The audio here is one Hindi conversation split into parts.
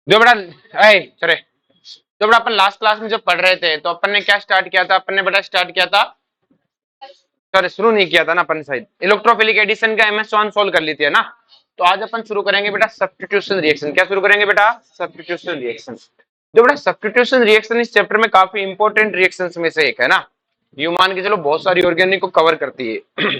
जो बेटा चले, जो बेटा अपन लास्ट क्लास में जब पढ़ रहे थे तो अपन ने क्या स्टार्ट किया था, अपन ने बेटा स्टार्ट किया था, सॉरी शुरू नहीं किया था ना अपन, शायद इलेक्ट्रोफिलिक एडिशन का MS1 सोल्व कर ली थी, है ना। तो आज अपन शुरू करेंगे बेटा सब्स्टिट्यूशन रिएक्शन। क्या शुरू करेंगे बेटा? Substitution reaction. जो बेटा सब्स्टिट्यूशन रिएक्शन इस चैप्टर में काफी इंपॉर्टेंट रिएक्शंस में से एक है ना। यू मान के चलो बहुत सारी ऑर्गेनिक को कवर करती है।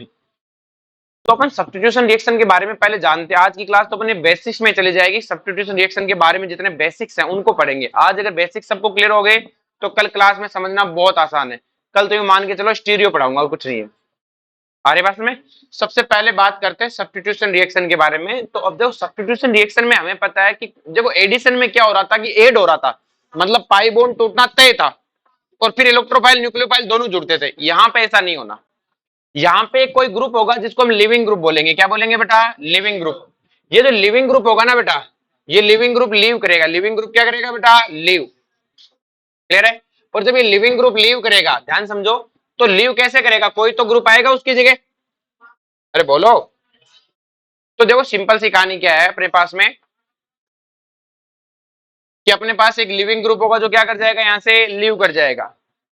तो अपन सब्स्टिट्यूशन रिएक्शन के बारे में पहले जानते हैं। आज की क्लास तो अपने बेसिक्स में चली जाएगी। सब्स्टिट्यूशन रिएक्शन के बारे में जितने बेसिक्स हैं उनको पढ़ेंगे आज। अगर बेसिक्स सबको क्लियर हो गए तो कल क्लास में समझना बहुत आसान है। कल तो ये मान के चलो स्टीरियो पढ़ाऊंगा और कुछ नहीं है। आ रही बात में? सबसे पहले बात करते हैं सब्स्टिट्यूशन रिएक्शन के बारे में। तो अब देखो सब्स्टिट्यूशन रिएक्शन में हमें पता है कि देखो एडिशन में क्या हो रहा था कि ऐड हो रहा था, मतलब पाई बॉन्ड टूटना तय था और फिर इलेक्ट्रोफाइल न्यूक्लियोफाइल दोनों जुड़ते थे। यहाँ पे ऐसा नहीं होना। यहाँ पे कोई ग्रुप होगा जिसको हम लिविंग ग्रुप बोलेंगे। क्या बोलेंगे बेटा? Leaving group. ये जो लिविंग ग्रुप होगा ना बेटा, ये लिविंग ग्रुप लीव करेगा। लिविंग ग्रुप क्या करेगा बेटा? लीव। क्लियर है? और जब ये लिविंग ग्रुप लीव करेगा, ध्यान समझो, तो लीव कैसे करेगा? कोई तो ग्रुप आएगा उसकी जगह। अरे बोलो। तो देखो सिंपल सी कहानी क्या है अपने पास में, कि अपने पास एक लिविंग ग्रुप होगा जो क्या कर जाएगा, यहां से लीव कर जाएगा।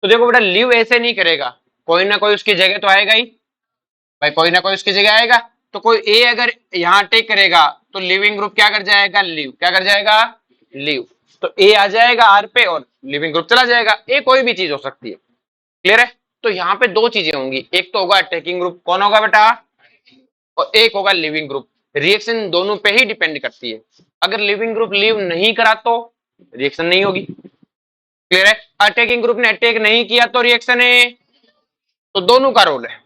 तो देखो बेटा लीव ऐसे नहीं करेगा, कोई ना कोई उसकी जगह तो आएगा ही भाई, कोई ना कोई उसकी जगह आएगा। तो कोई ए अगर यहाँ टेक करेगा तो लिविंग ग्रुप क्या कर जाएगा? लीव। क्या कर जाएगा? लीव। तो ए आ जाएगा आर पे और लिविंग ग्रुप चला जाएगा। ए कोई भी चीज हो सकती है। क्लियर है? तो यहाँ पे दो चीजें होंगी, एक तो होगा अटैकिंग ग्रुप, कौन होगा बेटा? और एक होगा लिविंग ग्रुप। रिएक्शन दोनों पे ही डिपेंड करती है। अगर लिविंग ग्रुप लीव नहीं करा तो रिएक्शन नहीं होगी। क्लियर है? अटैकिंग ग्रुप ने अटैक नहीं किया तो रिएक्शन है। तो दोनों का रोल है,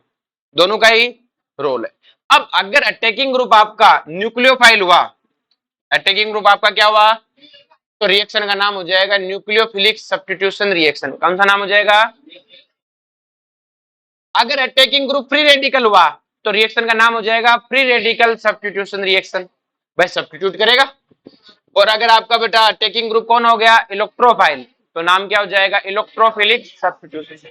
दोनों का ही रोल है। अब अगर अटैकिंग ग्रुप आपका न्यूक्लियोफाइल हुआ, अटैकिंग ग्रुप आपका क्या हुआ, तो रिएक्शन का नाम हो जाएगा न्यूक्लियोफिलिक सब्स्टिट्यूशन रिएक्शन। कौन सा नाम हो जाएगा? अगर अटैकिंग ग्रुप फ्री रेडिकल हुआ तो रिएक्शन का नाम हो जाएगा फ्री रेडिकल सब्स्टिट्यूशन रिएक्शन। भाई सब्स्टिट्यूट करेगा। और अगर आपका बेटा अटैकिंग ग्रुप कौन हो गया? इलेक्ट्रोफाइल, तो नाम क्या हो जाएगा? Electrophilic substitution.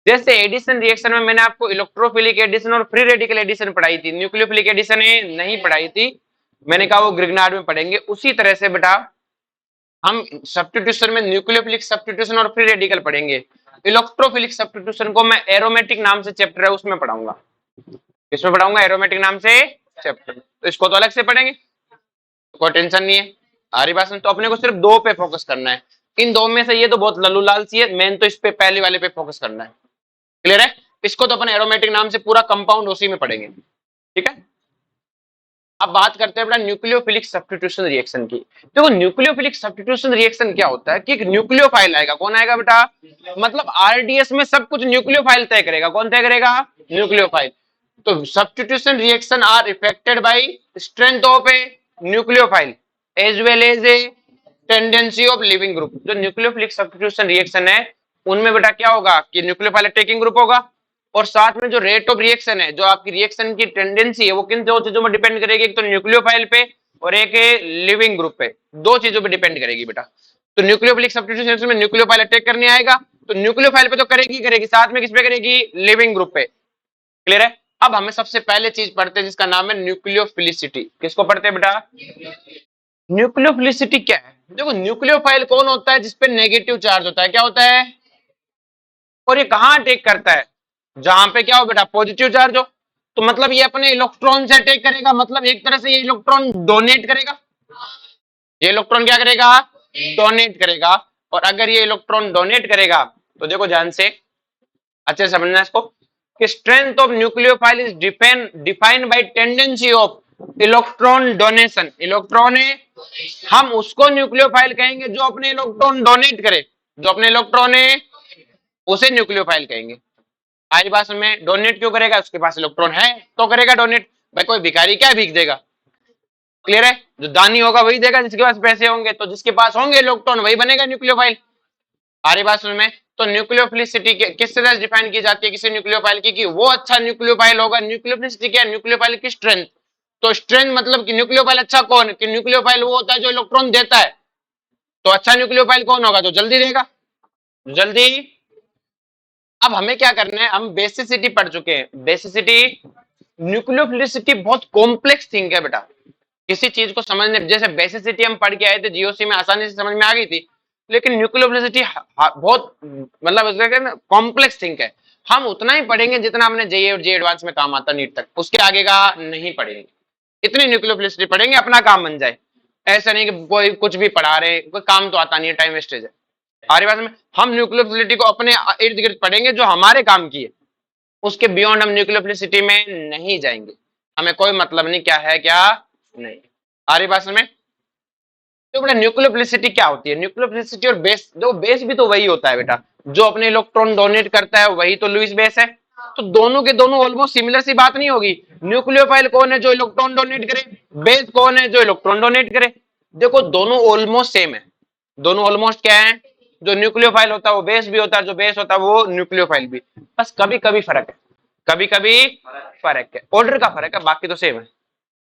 जैसे एडिशन रिएक्शन में मैंने आपको इलेक्ट्रोफिलिक एडिशन और फ्री रेडिकल एडिशन पढ़ाई थी, न्यूक्लियोफिलिक एडिशन नहीं पढ़ाई थी, मैंने कहा वो ग्रिग्नार्ड में पढ़ेंगे। उसी तरह से बेटा हम सब्स्टिट्यूशन में न्यूक्लियोफिलिक सब्स्टिट्यूशन और फ्री रेडिकल पढ़ेंगे। इलेक्ट्रोफिलिक सब्स्टिट्यूशन को मैं एरोमेटिक नाम से चैप्टर है उसमें पढ़ाऊंगा। किसमें पढ़ाऊंगा? एरोमेटिक नाम से चैप्टर। तो इसको तो अलग से पढ़ेंगे, कोई टेंशन नहीं है। हरी बात। तो अपने को सिर्फ दो पे फोकस करना है। इन दो में से ये तो बहुत लल्लू लाल सी है, मेन तो इस पे पहले वाले पे फोकस करना है। क्लियर है? इसको तो अपन एरोमेटिक नाम से पूरा कंपाउंड उसी में पढ़ेंगे। ठीक है? अब बात करते हैं बेटा न्यूक्लियोफिलिक सब्स्टिट्यूशन रिएक्शन की। देखो न्यूक्लियोफिलिक सब्स्टिट्यूशन रिएक्शन क्या होता है कि एक न्यूक्लियोफाइल आएगा। कौन आएगा बेटा? मतलब आरडीएस में सब कुछ न्यूक्लियोफाइल तय करेगा। कौन तय करेगा? न्यूक्लियोफाइल। तो substitution reaction are affected by strength of a nucleophile as well as a tendency of leaving group. जो न्यूक्लियोफिलिक सब्स्टिट्यूशन रिएक्शन है उनमें बेटा क्या होगा कि न्यूक्लियोफाइल अटैकिंग ग्रुप होगा, और साथ में जो रेट ऑफ रिएक्शन है, जो आपकी रिएक्शन की टेंडेंसी है, वो किन दो चीजों में डिपेंड करेगी? एक तो न्यूक्लियोफाइल पे और एक लिविंग ग्रुप पे। दो चीजों पे डिपेंड करेगी बेटा। तो न्यूक्लियोफिलिक सब्स्टिट्यूशन में न्यूक्लियोफाइल अटैक करने आएगा तो न्यूक्लियोफाइल पे तो करेगी करेगी, साथ में किस पे करेगी? लिविंग ग्रुप पे। क्लियर है? अब हमें सबसे पहले चीज पढ़ते हैं जिसका नाम है न्यूक्लियोफिलिसिटी। किसको पढ़ते हैं बेटा? न्यूक्लियोफिलिसिटी क्या है? देखो न्यूक्लियोफाइल कौन होता है? जिसपे नेगेटिव चार्ज होता है। क्या होता है? और ये कहां अटैक करता है? जहां पे क्या हो बेटा? पॉजिटिव चार्ज हो। तो मतलब ये अपने इलेक्ट्रॉन से अटैक करेगा, मतलब एक तरह से ये इलेक्ट्रॉन डोनेट करेगा। ये इलेक्ट्रॉन क्या करेगा? डोनेट करेगा। और अगर ये इलेक्ट्रॉन डोनेट करेगा तो देखो ध्यान से अच्छे से समझना इसको, कि strength of nucleophile is defined by tendency of electron donation. Electron है, हम उसको न्यूक्लियोफाइल कहेंगे जो अपने इलेक्ट्रॉन डोनेट करे। जो अपने इलेक्ट्रॉन है उसे न्यूक्लियोफाइल कहेंगे। आज बात में डोनेट क्यों करेगा? उसके पास इलेक्ट्रॉन है तो करेगा डोनेट। भाई कोई भिखारी क्या भीख देगा? क्लियर है? जो दानी होगा वही देगा, जिसके पास पैसे होंगे। तो जिसके पास होंगे इलेक्ट्रॉन वही बनेगा न्यूक्लियोफाइल। सारी बात समझ में? तो न्यूक्लियोफिलिसिटी किस तरह से डिफाइन की जाती है किसी न्यूक्लियोफाइल की, कि वो अच्छा न्यूक्लियोफाइल होगा। न्यूक्लियोफिलिसिटी क्या है? न्यूक्लियोफाइल की स्ट्रेंथ। तो स्ट्रेंथ मतलब कि न्यूक्लियोफाइल अच्छा कौन? कि न्यूक्लियोफाइल वो होता है जो इलेक्ट्रॉन देता है। तो अच्छा न्यूक्लियोफाइल कौन होगा? जो जल्दी देगा, जल्दी। अब हमें क्या करना है? हम बेसिसिटी पढ़ चुके हैं। बेसिसिटी, न्यूक्लियोफिलिसिटी बहुत कॉम्प्लेक्स थिंग है बेटा। किसी चीज को समझने, जैसे बेसिसिटी हम पढ़ के आए थे जीओसी में, आसानी से समझ में आ गई थी, लेकिन न्यूक्लियोफिलिसिटी बहुत मतलब कॉम्प्लेक्स थिंक है। हम उतना ही पढ़ेंगे जितना हमने जेईई और जे एडवांस में काम आता नीट तक, उसके आगे का नहीं पढ़ेंगे। इतनी न्यूक्लियोफिलिसिटी पढ़ेंगे अपना काम बन जाए। ऐसा नहीं कि कोई कुछ भी पढ़ा रहे, कोई काम तो आता नहीं है, टाइम वेस्टेज है। आगे बात में हम न्यूक्लियोफिलिटी को अपने इर्द गिर्द पढ़ेंगे जो हमारे काम की है, उसके बियॉन्ड हम न्यूक्लियोफिलिसिटी में नहीं जाएंगे। हमें कोई मतलब नहीं क्या है क्या नहीं। आ रही बात में? तो बेटा न्यूक्लियोफिलिसिटी क्या होती है? न्यूक्लियोफिलिसिटी और बेस, जो बेस भी तो वही होता है बेटा, जो अपने इलेक्ट्रॉन डोनेट करता है वही तो लुईस बेस है। तो दोनों के दोनों ऑलमोस्ट सिमिलर सी बात नहीं होगी। न्यूक्लियोफाइल कौन है? जो इलेक्ट्रॉन डोनेट करे। बेस कौन है? जो इलेक्ट्रॉन डोनेट करे। देखो दोनों ऑलमोस्ट सेम है। दोनों ऑलमोस्ट क्या है? जो न्यूक्लियोफाइल होता है वो बेस भी होता है, जो बेस होता है वो न्यूक्लियोफाइल भी। बस कभी कभी फर्क है, कभी कभी फर्क है, ऑर्डर का फर्क है, बाकी तो सेम है।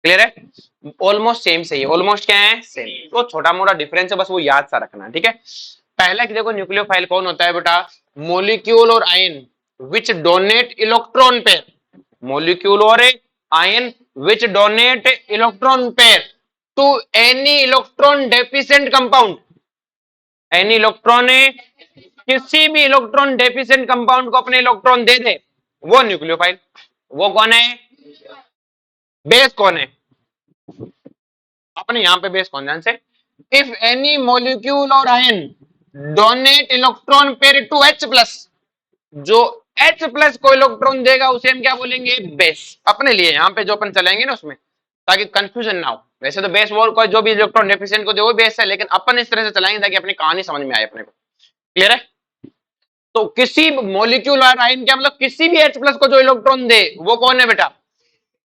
क्लियर है? ऑलमोस्ट सेम सही है। ऑलमोस्ट क्या है? सेम। तो छोटा मोटा डिफरेंस है, बस वो याद सा रखना है, ठीक है। पहला कि देखो न्यूक्लियोफाइल कौन होता है बेटा? मोलिक्यूल और ion which donate electron pair. Molecule और ion which donate electron pair to any electron deficient compound. Any electron, किसी भी इलेक्ट्रॉन डेफिशिएंट कंपाउंड को अपने इलेक्ट्रॉन दे दे, वो न्यूक्लियोफाइल। वो कौन है? बेस कौन है? अपने यहां पे बेस कौन? ध्यान से, if any molecule or ion donate electron pair to H plus, जो H प्लस को इलेक्ट्रॉन देगा उसे हम क्या बोलेंगे? बेस। अपने लिए यहां पे जो अपन चलाएंगे ना उसमें, ताकि कंफ्यूजन ना हो। वैसे तो बेस वॉल को जो भी इलेक्ट्रॉन डेफिशिएंट को दे वो बेस है, लेकिन अपन इस तरह से चलाएंगे ताकि अपनी कहानी समझ में आए अपने को। क्लियर है? तो किसी मॉलिक्यूल और आयन क्या मतलब? किसी भी H प्लस को जो इलेक्ट्रॉन दे वो कौन है बेटा?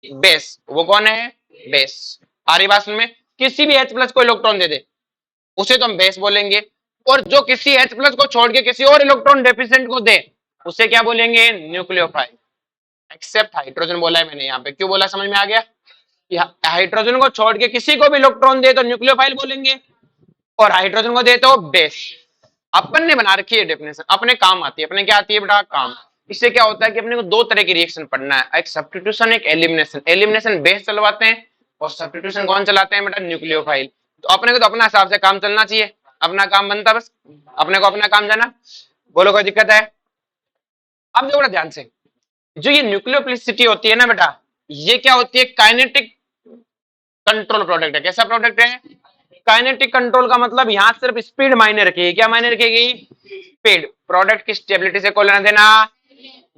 बेस। वो कौन है? बेस। आ रही बात में? किसी भी H प्लस को इलेक्ट्रॉन दे दे उसे तो हम बेस बोलेंगे, और जो किसी H प्लस को छोड़ के किसी और इलेक्ट्रॉन डेफिशिएंट को दे उसे क्या बोलेंगे? न्यूक्लियोफाइल। एक्सेप्ट हाइड्रोजन बोला है मैंने यहाँ पे, क्यों बोला समझ में आ गया? हाइड्रोजन को छोड़ के किसी को भी इलेक्ट्रॉन दे तो न्यूक्लियोफाइल बोलेंगे, और हाइड्रोजन को दे तो बेस। अपन ने बना रखी है डेफिनेशन, अपने काम आती है। अपने क्या आती है बेटा? काम। इससे क्या होता है कि अपने को दो तरह की रिएक्शन पढ़ना है, एक सब्स्टिट्यूशन, एक एलिमिनेशन। एलिमिनेशन बेस चलवाते हैं और सब्स्टिट्यूशन कौन चलाते हैं बेटा? न्यूक्लियोफाइल। तो अपने को तो अपना हिसाब से काम चलना चाहिए, अपना काम बनता, बस अपने को अपना काम जाना। बोलो कोई दिक्कत है? अब देखो बेटा ध्यान से, जो ये न्यूक्लियोफिलिसिटी होती है ना बेटा, ये क्या होती है? काइनेटिक कंट्रोल प्रोडक्ट है। कैसा प्रोडक्ट है? काइनेटिक कंट्रोल का मतलब यहां सिर्फ स्पीड मायने रखेगी। क्या मायने रखेगी? स्पीड। प्रोडक्ट की स्टेबिलिटी से कोई लेना देना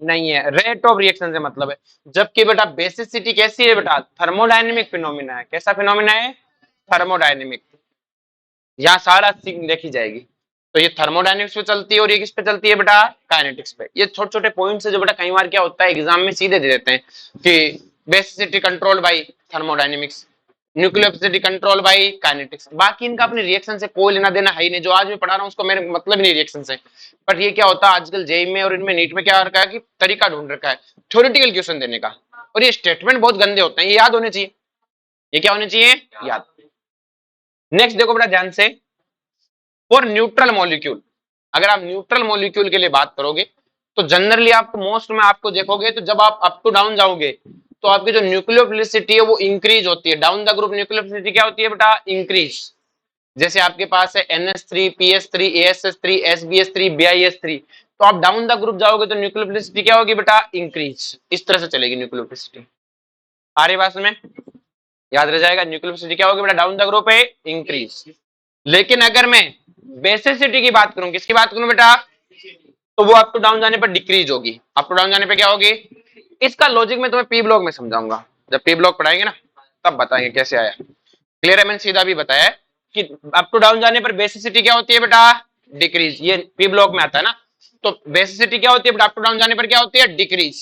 नहीं है, रेट ऑफ रिएक्शन से मतलब है। जबकि बेटा बेसिसिटी कैसी है बेटा? थर्मोडायनेमिक फिनोमिना है। कैसा फिनोमिना है? थर्मोडायनेमिक। यहाँ सारा चीज देखी जाएगी। तो ये थर्मोडायनेमिक्स पे चलती है और ये किस पे चलती है बेटा? काइनेटिक्स पे। ये छोटे छोटे पॉइंट्स है जो बेटा कई बार क्या होता है एग्जाम में सीधे दे देते हैं कि basicity control by thermodynamics, nucleophilicity control by kinetics. बाकी इनका अपने रिएक्शन से कोई लेना देना है ही नहीं। जो आज मैं पढ़ा रहा हूँ उसको मेरे मतलब ही नहीं रिएक्शन से। बट ये क्या होता है आजकल जेईई में और इनमें नीट में क्या रखा है कि तरीका ढूंढ रखा है थ्योरेटिकल क्वेश्चन देने का, और ये स्टेटमेंट बहुत गंदे होते हैं, ये याद होने चाहिए। ये क्या होने चाहिए? याद। नेक्स्ट देखो बेटा ध्यान से, फॉर न्यूट्रल मॉलिक्यूल। अगर आप न्यूट्रल मॉलिक्यूल के लिए बात करोगे तो जनरली आपको मोस्ट में आपको देखोगे तो जब आप अप टू डाउन जाओगे तो आपकी जो न्यूक्लियोफिलिसिटी है वो इंक्रीज होती है। डाउन द ग्रुप न्यूक्लियोफिलिसिटी क्या होती है बेटा? इंक्रीज। जैसे आपके पास है NH3, PS3, ASH3, SbS3, BiS3, तो आप डाउन द ग्रुप जाओगे तो न्यूक्लियोफिलिसिटी क्या होगी बेटा? इंक्रीज। इस तरह से चलेगी न्यूक्लियोफिलिसिटी। आ रही बात में? याद रह जाएगा न्यूक्लियोफिलिसिटी क्या होगी बेटा? डाउन द ग्रुप है इंक्रीज। लेकिन अगर मैं बेसिसिटी की बात करूं, किसकी बात करूं बेटा? तो वो अप टू डाउन जाने पर डिक्रीज होगी। अप टू डाउन जाने पर क्या होगी? इसका लॉजिक मैं तुम्हें पी ब्लॉक में समझाऊंगा। जब पी ब्लॉक पढ़ाएंगे ना तब बताएंगे कैसे आया। क्लियर है? मैंने सीधा भी बताया कि अप टू डाउन जाने पर बेसिसिटी क्या होती है बेटा? डिक्रीज। ये पी ब्लॉक में आता है ना। तो बेसिसिटी क्या होती है बेटा? अप टू डाउन जाने पर क्या होती है? डिक्रीज।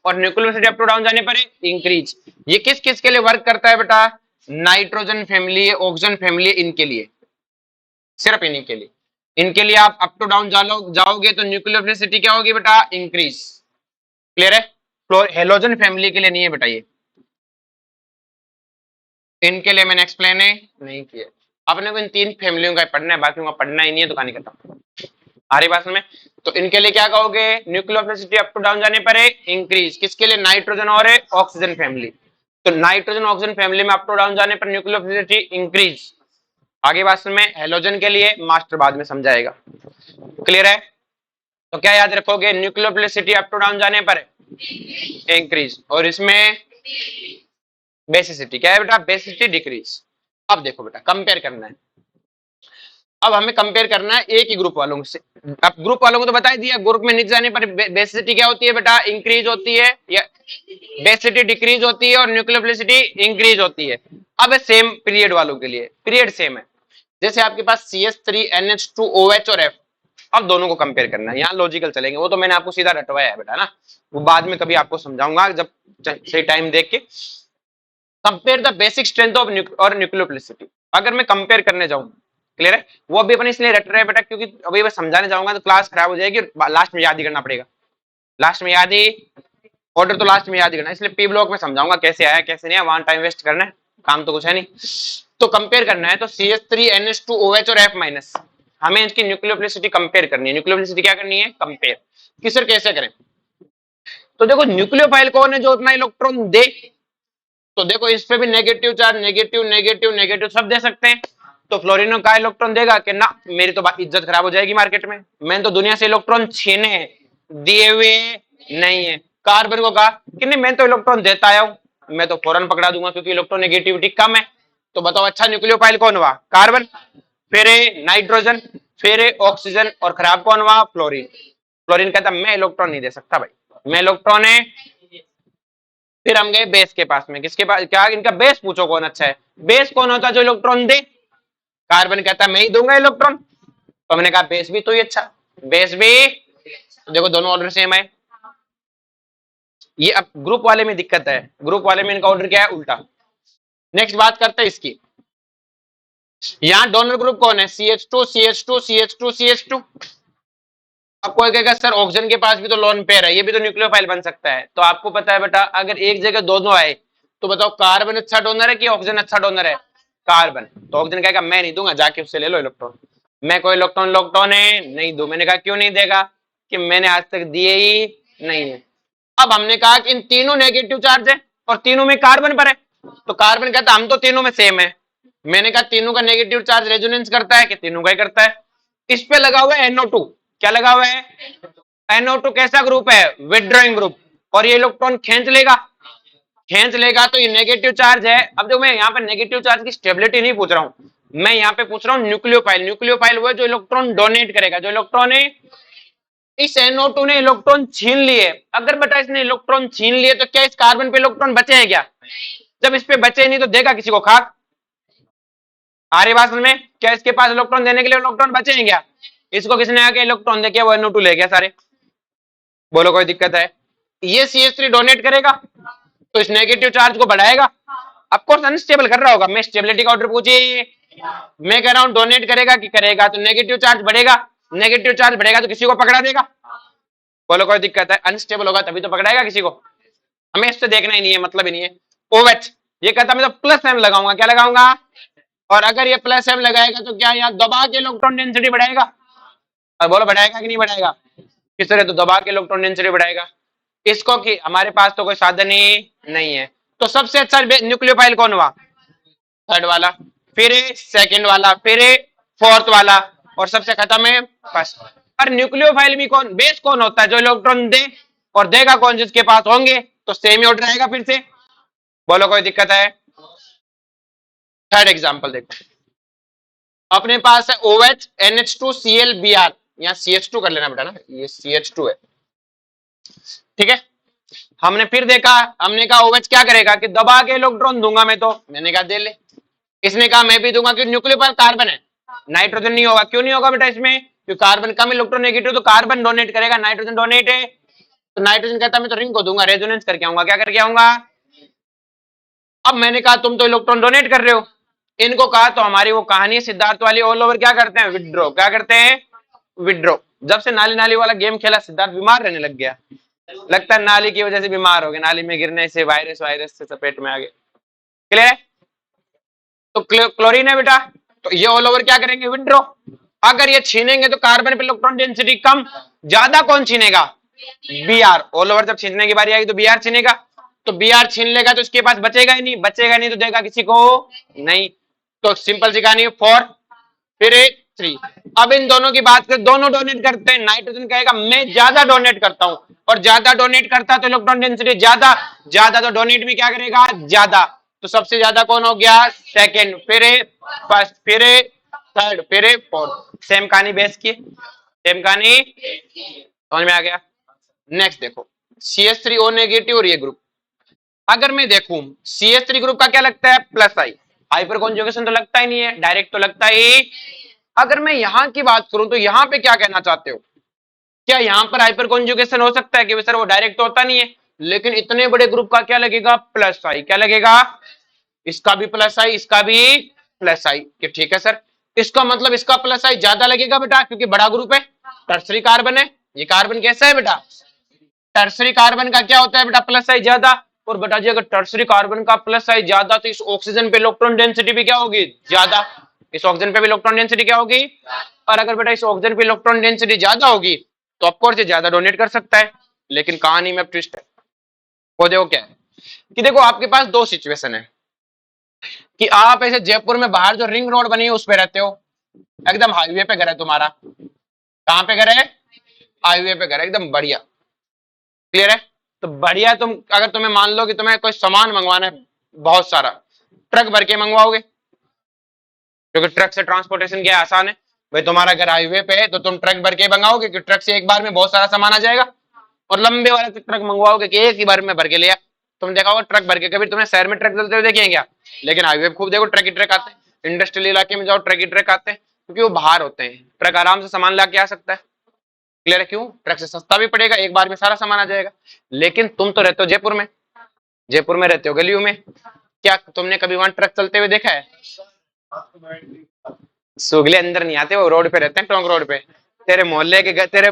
और न्यूक्लियोसिटी अप टू डाउन जाने पर इंक्रीज। ये किस किस के लिए वर्क करता है बेटा? नाइट्रोजन फैमिली, ऑक्सीजन फैमिली, इनके लिए, सिर्फ इन्हीं के लिए। इनके लिए आप अप टू डाउन जाओगे तो न्यूक्लियोफिलिसिटी क्या होगी बेटा? इंक्रीज। क्लियर है? हेलोजन फैमिली के लिए नहीं है बेटा ये, इनके लिए मैंने एक्सप्लेन नहीं किया। अपने को इन तीन फैमिलियों का पढ़ना है, बाकी पढ़ना ही नहीं है तो कहानी खत्म। आ रही बात में? तो इनके लिए क्या कहोगे? न्यूक्लियोफिलिसिटी अप टू डाउन जाने पर है इंक्रीज। किसके लिए? नाइट्रोजन और ऑक्सीजन फैमिली। तो नाइट्रोजन ऑक्सीजन फैमिली में अप टू डाउन जाने पर न्यूक्लियोफिलिसिटी इंक्रीज। आगे बात में हेलोजन के लिए मास्टर बाद में समझाएगा। क्लियर है? तो क्या याद रखोगे? न्यूक्लियोफिलिसिटी अप टू डाउन जाने पर इंक्रीज, और इसमें बेसिसिटी क्या है बेटा? Basicity decrease. अब देखो बेटा, कंपेयर करना है। अब हमें कंपेयर करना है एक ही ग्रुप वालों से। अब ग्रुप वालों को तो बता ही दिया, ग्रुप में नीचे जाने पर बेसिसिटी क्या होती है बेटा? इंक्रीज होती है, या बेसिसिटी डिक्रीज होती है, और न्यूक्लियोफिलिसिटी इंक्रीज होती है। अब सेम पीरियड वालों के लिए पीरियड सेम है। जैसे आपके पास CH3NH2OH और F, अब दोनों को कंपेयर करना है। यहाँ लॉजिकल चलेंगे, वो तो मैंने आपको सीधा रटवाया है बेटा ना, वो बाद में कभी आपको समझाऊंगा जब सही टाइम देख के। Compare the basic strength of और न्यूक्लियोफिलिसिटी। अगर मैं कंपेयर करने जाऊं, क्लियर है? वो अभी अपन इसलिए रट रहे हैं बेटा क्योंकि अभी मैं समझाने जाऊंगा तो क्लास खराब हो जाएगी, लास्ट में याद ही करना पड़ेगा। लास्ट में याद ही, ऑर्डर तो लास्ट में याद ही करना, इसलिए पी ब्लॉक में समझाऊंगा कैसे आया कैसे नहीं, वहां टाइम वेस्ट करना है, काम तो कुछ है नहीं। तो कंपेयर करना है तो CH3NH2OH और F-, हमें इसकी न्यूक्लियोफिलिसिटी कंपेयर करनी है। न्यूक्लियोफिलिसिटी क्या करनी है? कंपेयर। किसर कैसे करें? तो देखो न्यूक्लियोफाइल कौन है जो उतना इलेक्ट्रॉन दे? तो देखो इस पे भी negative charge, negative negative negative सब दे सकते हैं। तो फ्लोरीनो का इलेक्ट्रॉन देगा कि ना, मेरी तो इज्जत खराब हो जाएगी मार्केट में, मैंने तो दुनिया से इलेक्ट्रॉन छीने हैं, दिए हुए नहीं है। कार्बन को कहा कि नहीं, मैं तो इलेक्ट्रॉन देता आया हूं, मैं तो फौरन पकड़ा दूंगा क्योंकि इलेक्ट्रॉन नेगेटिविटी कम है। तो बताओ अच्छा न्यूक्लियोफाइल कौन हुआ? कार्बन, फिर नाइट्रोजन, फिर ऑक्सीजन, और खराब कौन हुआ? फ्लोरीन। फ्लोरीन कहता मैं इलेक्ट्रॉन नहीं दे सकता भाई, मैं इलेक्ट्रॉन है। फिर हम गए बेस के पास में, किसके पास? क्या इनका बेस पूछो कौन अच्छा है? बेस कौन होता है जो इलेक्ट्रॉन दे? कार्बन कहता है मैं ही दूंगा इलेक्ट्रॉन। तो हमने कहा बेस भी तो ही अच्छा, बेस भी। देखो दोनों ऑर्डर सेम है। ये अब ग्रुप वाले में दिक्कत है, ग्रुप वाले में इनका ऑर्डर क्या है? उल्टा। नेक्स्ट बात करते हैं इसकी। यहां डोनर ग्रुप कौन है? CH2 CH2 CH2 CH2। अब कोई कहेगा सर ऑक्सीजन के पास भी तो लोन पेयर है, ये भी तो न्यूक्लियोफाइल बन सकता है। तो आपको पता है बेटा, अगर एक जगह दोनों आए तो बताओ कार्बन अच्छा डोनर है कि ऑक्सीजन अच्छा डोनर है? कार्बन। तो ऑक्सीजन कहेगा मैं नहीं दूंगा, जाके उससे ले लो इलेक्ट्रॉन, मैं कोई इलेक्ट्रॉन है नहीं दूं। मैंने कहा क्यों नहीं देगा? कि मैंने आज तक दिए ही नहीं है। अब हमने कहा कि इन तीनों नेगेटिव चार्ज है और तीनों में कार्बन पर है, तो कार्बन कहता हम तो तीनों में सेम है। मैंने कहा तीनों का नेगेटिव चार्ज रेजोनेंस करता है कि तीनों का ही करता है। इस पे लगा हुआ है NO2। क्या लगा हुआ है? NO2 कैसा ग्रुप है? Withdrawing group. और ये इलेक्ट्रॉन खींच लेगा, खींच लेगा तो ये नेगेटिव चार्ज है। अब जो मैं यहाँ पे नेगेटिव चार्ज की स्टेबिलिटी नहीं पूछ रहा हूँ, मैं यहाँ पे पूछ रहा हूँ न्यूक्लियोफाइल। न्यूक्लियोफाइल वो है जो इलेक्ट्रॉन डोनेट करेगा, जो इलेक्ट्रॉन है। इस NO2 ने इलेक्ट्रॉन छीन लिए। अगर बेटा इसने इलेक्ट्रॉन छीन लिए तो क्या इस कार्बन पे इलेक्ट्रॉन बचे हैं क्या? जब इस पे बचे नहीं तो देगा किसी को खाक? आ रही बात में? क्या इसके पास इलेक्ट्रॉन देने के लिए इलेक्ट्रॉन बचे हैं क्या? इसको किसने आके इलेक्ट्रॉन देके वो NO2 ले गया सारे। बोलो कोई दिक्कत है? ये CH3 डोनेट करेगा तो इस नेगेटिव चार्ज को बढ़ाएगा। ऑफकोर्स अनस्टेबल कर रहा होगा, मैं स्टेबिलिटी का ऑर्डर पूछी, मैं कह रहा हूं डोनेट करेगा कि करेगा, तो नेगेटिव चार्ज बढ़ेगा, नेगेटिव चार्ज बढ़ेगा तो किसी को पकड़ा देगा। बोलो कोई दिक्कत है? अनस्टेबल होगा तभी तो पकड़ाएगा किसी को। हमें इससे देखना ही नहीं है, मतलब ही नहीं है। OH ये कहता मैं तो प्लस M लगाऊंगा। क्या लगाऊंगा? और अगर ये प्लस M लगाएगा तो क्या यहाँ दबा के इलेक्ट्रॉन डेंसिटी बढ़ाएगा? और बोलो बढ़ाएगा कि नहीं बढ़ाएगा? किस तरह? तो दबा के इलेक्ट्रॉन डेंसिटी बढ़ाएगा इसको, कि हमारे पास तो कोई साधन ही नहीं है। तो सबसे अच्छा न्यूक्लियोफाइल कौन हुआ? थर्ड वाला, फिर सेकंड वाला, फिर फोर्थ वाला, और सबसे खत्म है फर्स्ट। और न्यूक्लियोफाइल भी कौन? बेस कौन होता है? जो इलेक्ट्रॉन दे, और देगा कौन? जिसके पास होंगे। तो सेम ही ऑर्डर आएगा फिर से। बोलो कोई दिक्कत है? थर्ड एग्जांपल देखो, अपने पास है OH NH2Cl Br। यहाँ CH2 कर लेना बेटा ना, ये CH2 है, ठीक है। हमने फिर देखा, हमने कहा OH क्या करेगा कि दबा के इलेक्ट्रॉन दूंगा मैं, तो मैंने कहा दे ले। इसने कहा मैं भी दूंगा कि न्यूक्लियोफाइल कार्बन है, नाइट्रोजन नहीं होगा। क्यों नहीं होगा बेटा इसमें? क्योंकि कार्बन कम इलेक्ट्रोनेगेटिव, तो कार्बन डोनेट करेगा, नाइट्रोजन डोनेट है। तो नाइट्रोजन कहता मैं तो रिंग को दूंगा, रेजोनेंस करके आऊंगा। क्या करके आऊंगा? अब मैंने कहा तुम तो इलेक्ट्रॉन डोनेट कर रहे हो। इनको कहा तो हमारी वो कहानी सिद्धार्थ वाली, ऑल ओवर क्या करते हैं? विड्रॉ। क्या करते हैं? विड्रॉ। जब से नाली नाली वाला गेम खेला सिद्धार्थ बीमार रहने लग गया, लगता है नाली की वजह से बीमार हो गए, नाली में गिरने से, वायरस से चपेट में आ गए। क्लियर है? तो क्लोरीन है बेटा, तो ये ऑल ओवर क्या करेंगे? विड्रॉ। अगर ये छीनेंगे तो कार्बन पे इलेक्ट्रॉन डेंसिटी कम, ज्यादा कौन छीनेगा? Br। ऑल ओवर जब छीनने की बारी आएगी तो Br छीनेगा। तो Br छीन लेगा तो इसके पास बचेगा ही नहीं, बचेगा नहीं तो देगा किसी को नहीं। तो सिंपल सी कहानी, 4 फिर 3। अब इन दोनों की बात करें, दोनों डोनेट करते हैं। नाइट्रोजन कहेगा मैं ज्यादा डोनेट करता हूं, और ज्यादा डोनेट करता है तो इलेक्ट्रॉन डेंसिटी ज्यादा, ज्यादा तो डोनेट भी क्या करेगा, ज्यादा। तो सबसे ज्यादा कौन हो गया, सेकंड, फिर फर्स्ट, फिर थर्ड, फिर फोर्थ। सेम कहानी बेस की, सेम कहानी, समझ में आ गया। नेक्स्ट देखो, CH3O नेगेटिव और ये ग्रुप। अगर मैं देखूं CH3 ग्रुप का क्या लगता है, प्लस आई। हाइपर कॉन्जुगेशन तो लगता ही नहीं है, डायरेक्ट तो लगता ही। अगर मैं यहां की बात करूं तो यहां पे क्या कहना चाहते हो, क्या यहां पर हाइपर कॉन्जुगेशन हो सकता है कि सर वो डायरेक्ट तो होता नहीं है, लेकिन इतने बड़े ग्रुप का क्या लगेगा, प्लस आई। क्या लगेगा, इसका भी प्लस आई, इसका भी प्लस आई। कि ठीक है सर, इसका मतलब इसका प्लस आई ज्यादा लगेगा बेटा, क्योंकि बड़ा ग्रुप है, टर्सरी कार्बन है। ये कार्बन कैसा है बेटा, टर्सरी कार्बन का क्या होता है बेटा, प्लस आई ज्यादा। और बेटा जी अगर टर्सरी कार्बन का प्लस आई ज्यादा तो इस ऑक्सीजन पे इलेक्ट्रॉन डेंसिटी भी क्या होगी, ज्यादा। इस ऑक्सीजन पे भी इलेक्ट्रॉन डेंसिटी क्या होगी, और अगर बेटा इस ऑक्सीजन पे इलेक्ट्रॉन डेंसिटी ज्यादा होगी तो ऑफकोर्स ये ज्यादा डोनेट कर सकता है। लेकिन कहानी में ट्विस्ट है, वो देखो क्या है कि देखो आपके पास दो सिचुएशन है कि आप ऐसे जयपुर में बाहर जो रिंग रोड बनी है उस पे रहते हो, एकदम हाईवे पे घर है तुम्हारा। कहां पे घर है, हाईवे पे घर है, एकदम बढ़िया, क्लियर है। तो बढ़िया, तुम अगर तुम्हें मान लो कि तुम्हें कोई सामान मंगवाना है बहुत सारा, ट्रक भर के मंगवाओगे, क्योंकि ट्रक से ट्रांसपोर्टेशन क्या आसान है भाई। तुम्हारा घर हाईवे पे है तो तुम ट्रक भर के मंगाओगे कि ट्रक से एक बार में बहुत सारा सामान आ जाएगा। और लंबे वाले ट्रक मंगवाओगे कि एक ही बार में भर के लिया। तुम देखा होगा ट्रक भर के, कभी तुमने शहर में ट्रक चलते हुए देखे क्या, लेकिन हाईवे पे खूब देखो ट्रक ही ट्रक आते हैं। इंडस्ट्रियल इलाके में जाओ ट्रक ही ट्रक आते हैं, क्योंकि वो बाहर होते हैं। ट्रक आराम से सामान ला के आ सकता है, क्लियर है। क्यों, ट्रक से सस्ता भी पड़ेगा, एक बार में सारा सामान आ जाएगा। लेकिन तुम तो रहते हो जयपुर में, जयपुर में रहते हो गलियों में, क्या तुमने कभी वहां ट्रक चलते हुए देखा है, सुगले अंदर नहीं आते, वो रोड पे रहते हैं, टोंक रोड पे। तेरे मोहल्ले के तेरे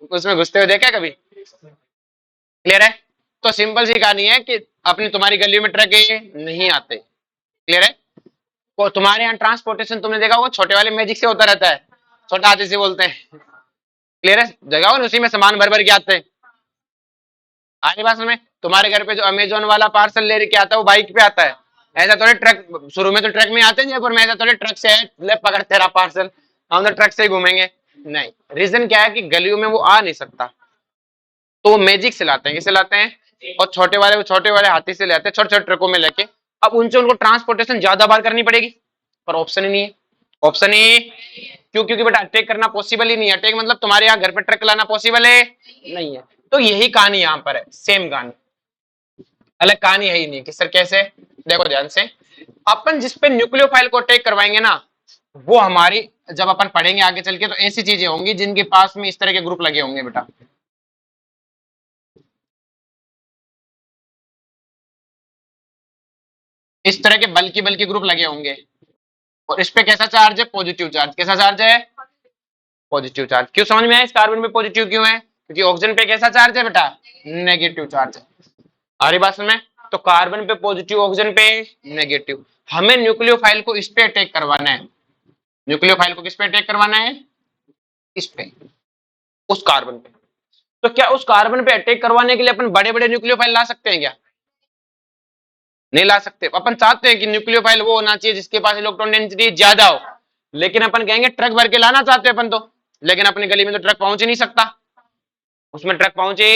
उसमें घुसते हुए देखा कभी, क्लियर है। तो सिंपल सी कहानी है कि अपनी तुम्हारी गली में ट्रक नहीं आते, क्लियर है। तो तुम्हारे यहाँ ट्रांसपोर्टेशन तुमने देखा होगा छोटे वाले मैजिक से होता रहता है, छोटा हाथी से बोलते हैं, क्लियर है। जगह हो उसी में सामान भर भर के आते हैं। आगे बात में, तुम्हारे घर पे जो अमेजोन वाला पार्सल ले के आता है वो बाइक पे आता है, ऐसा थोड़े ट्रक, शुरू में तो ट्रक में आते हैं जयपुर में, ऐसा थोड़े ट्रक से है ले पकड़ तेरा पार्सल, हम तो ट्रक से ही घूमेंगे। नहीं, रीजन क्या है कि गलियों में वो आ नहीं सकता, तो वो मैजिक से लाते हैं। किसे लाते हैं, और छोटे वाले, वो छोटे वाले हाथी से लाते हैं, छोटे छोटे ट्रकों में लेके। अब उनसे उनको ट्रांसपोर्टेशन ज्यादा बार करनी पड़ेगी, पर ऑप्शन ही नहीं है। ऑप्शन ही क्यों, क्योंकि बेटा अटैक करना पॉसिबल ही नहीं है। अटैक मतलब तुम्हारे यहाँ घर पे ट्रक लाना पॉसिबल है नहीं है। तो यही कहानी यहाँ पर है, सेम कहानी, अलग कहानी है ही नहीं कि सर कैसे। देखो ध्यान से, अपन जिस पे न्यूक्लियोफाइल को अटैक करवाएंगे ना, वो हमारी जब अपन पढ़ेंगे आगे चल के तो ऐसी चीजें होंगी जिनके पास में इस तरह के ग्रुप लगे होंगे बेटा। इस तरह के बल्कि बल्कि ग्रुप लगे होंगे, और इस पे कैसा चार्ज है, पॉजिटिव चार्ज। कैसा चार्ज है, पॉजिटिव चार्ज। क्यों, समझ में आया इस कार्बन पे पॉजिटिव क्यों है, क्योंकि ऑक्सीजन पे कैसा चार्ज है बेटा, नेगेटिव चार्ज है। आ रही बात में, तो कार्बन पे पॉजिटिव, ऑक्सीजन पे नेगेटिव। हमें न्यूक्लियोफाइल को इस पे अटैक करवाना है। न्यूक्लियोफाइल को किस पे अटैक करवाना है, इस पे, उस कार्बन पे। तो क्या उस कार्बन पे अटैक करवाने के लिए अपन बड़े बड़े न्यूक्लियोफाइल ला सकते हैं क्या, नहीं ला सकते। अपन चाहते हैं कि न्यूक्लियोफाइल वो होना चाहिए जिसके पास इलेक्ट्रॉन डेंसिटी ज्यादा हो, लेकिन अपन कहेंगे ट्रक भर के लाना चाहते हैं अपन तो, लेकिन अपनी गली में तो ट्रक पहुंच ही नहीं सकता। उसमें ट्रक पहुंचे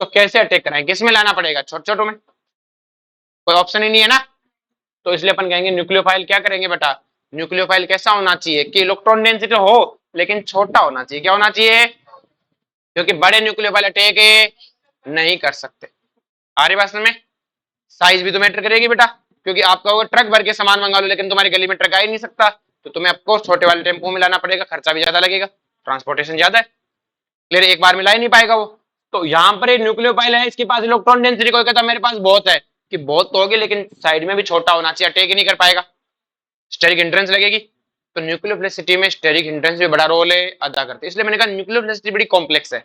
तो कैसे अटैक कराएं, किसमें लाना पड़ेगा, छोटे छोटों में, कोई ऑप्शन ही नहीं है ना। तो इसलिए अपन कहेंगे न्यूक्लियोफाइल क्या करेंगे बेटा, न्यूक्लियोफाइल कैसा होना चाहिए कि इलेक्ट्रॉन डेंसिटी हो लेकिन छोटा होना चाहिए। क्या होना चाहिए, क्योंकि बड़े न्यूक्लियोफाइल अटैक नहीं कर सकते। आ रही बात में, साइज भी तो मैटर करेगी बेटा, क्योंकि आपका वो ट्रक भर के सामान मंगा लो लेकिन तुम्हारी गली में ट्रक आ ही नहीं सकता, तो तुम्हें ऑफकोर्स छोटे वाले टेम्पो में लाना पड़ेगा, खर्चा भी ज्यादा लगेगा, ट्रांसपोर्टेशन ज्यादा है, क्लियर, एक बार में ला ही नहीं पाएगा वो। तो यहाँ पर एक न्यूक्लियोफाइल है, इसके पास इलेक्ट्रॉन डेंसिटी कोई कहता मेरे पास बहुत है, कि बहुत तो होगी लेकिन साइड में भी छोटा होना चाहिए, अटैक ही नहीं कर पाएगा, स्टेरिक हिंड्रेंस लगेगी। तो न्यूक्लियोफिलिसिटी में स्टेरिक हिंड्रेंस भी बड़ा रोल है अदा करते हैं, इसलिए मैंने कहा न्यूक्लियोफिलिसिटी बड़ी कॉम्प्लेक्स है।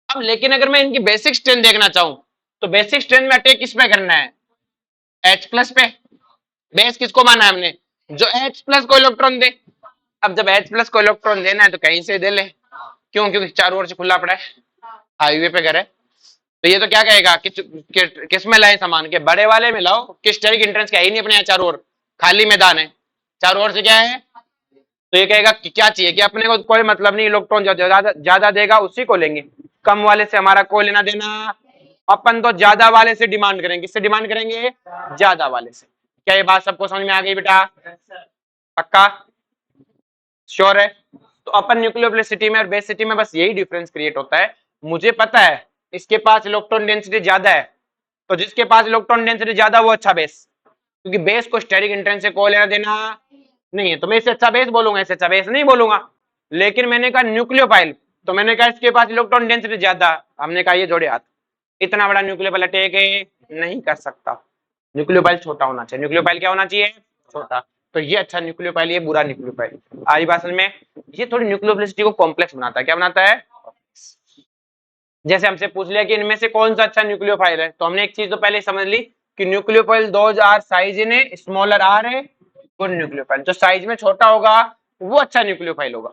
अब लेकिन अगर मैं इनकी बेसिक स्ट्रेंथ देखना चाहूं तो बेसिक स्ट्रेंथ में अटैक किस पे करना है, H प्लस पे। बेस किसको माना है हमने, जो H प्लस को इलेक्ट्रॉन दे। अब जब H प्लस को इलेक्ट्रॉन देना है तो कहीं से दे ले, क्यों, क्योंकि चारों ओर से खुला पड़ा है, हाईवे पे घर है, तो ये तो क्या कहेगा किस में लाए सामान के, बड़े वाले में लाओ, कि स्टेरिक इंट्रेंस क्या ही नहीं अपने यहाँ, चारों ओर खाली मैदान है, चारों ओर से क्या है। तो ये कहेगा कि क्या चाहिए, कि अपने को कोई मतलब नहीं, इलेक्ट्रॉन ज्यादा देगा उसी को लेंगे, कम वाले से हमारा कोई लेना देना। अपन तो ज्यादा वाले से डिमांड करेंगे, किससे डिमांड करेंगे, ज्यादा वाले से। क्या ये बात सबको समझ में आ गई बेटा, पक्का, श्योर है। तो अपन न्यूक्लियोफिलिसिटी में और बेसिसिटी में बस यही डिफरेंस क्रिएट होता है, मुझे पता है इसके पास इलेक्ट्रॉन डेंसिटी ज्यादा है, तो जिसके पास इलेक्ट्रॉन डेंसिटी ज्यादा वो अच्छा बेस, क्योंकि बेस को स्टेरिक इंट्रेंस से कोई लेना देना नहीं है, तो मैं इससे अच्छा बेस बोलूंगा, इससे अच्छा बेस नहीं बोलूंगा। लेकिन मैंने कहा न्यूक्लियोफाइल, तो मैंने कहा इसके पास इलेक्ट्रॉन डेंसिटी ज्यादा, हमने कहा ये जोड़े हाथ, इतना बड़ा न्यूक्लियोफाइल अटैक नहीं कर सकता, न्यूक्लियोफाइल छोटा होना चाहिए, न्यूक्लियोफाइल क्या होना चाहिए, छोटा। तो ये अच्छा न्यूक्लियोफाइल, ये बुरा न्यूक्लियोफाइल। आज बात में ये थोड़ी न्यूक्लियोफिलिसिटी को कॉम्प्लेक्स बनाता है, क्या बनाता है। जैसे हमसे पूछ लिया कि इनमें से कौन सा अच्छा न्यूक्लियोफाइल है, तो हमने एक चीज तो पहले समझ ली कि nucleophile those are size in a smaller are है गुड न्यूक्लियोफाइल, जो साइज में छोटा होगा वो अच्छा न्यूक्लियोफाइल होगा।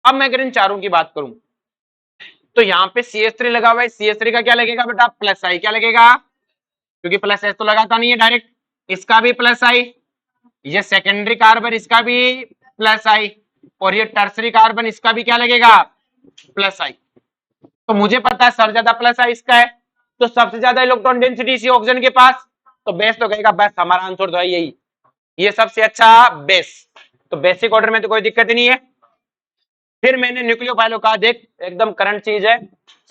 अब मैं अगर इन चारों की बात करूं, तो यहाँ पे CH3 लगा हुआ है, CH3 का क्या लगेगा बेटा, प्लस आई, क्या लगेगा, क्योंकि प्लस एस तो लगाता नहीं है डायरेक्ट, इसका भी प्लस आई, ये सेकेंडरी कार्बन इसका भी प्लस आई, और ये टर्सरी कार्बन इसका भी क्या लगेगा, प्लस आई। तो मुझे पता है सबसे ज्यादा प्लस आई इसका है, तो सबसे ज्यादा इलेक्ट्रॉन डेंसिटी इसी ऑक्सीजन के पास, तो बेस तो कहेगा बस हमारा आंसर तो है यही, ये सबसे अच्छा बेस। तो बेसिक ऑर्डर में तो कोई दिक्कत ही नहीं है। फिर मैंने न्यूक्लियोफाइलों का देख, एकदम करंट चीज है,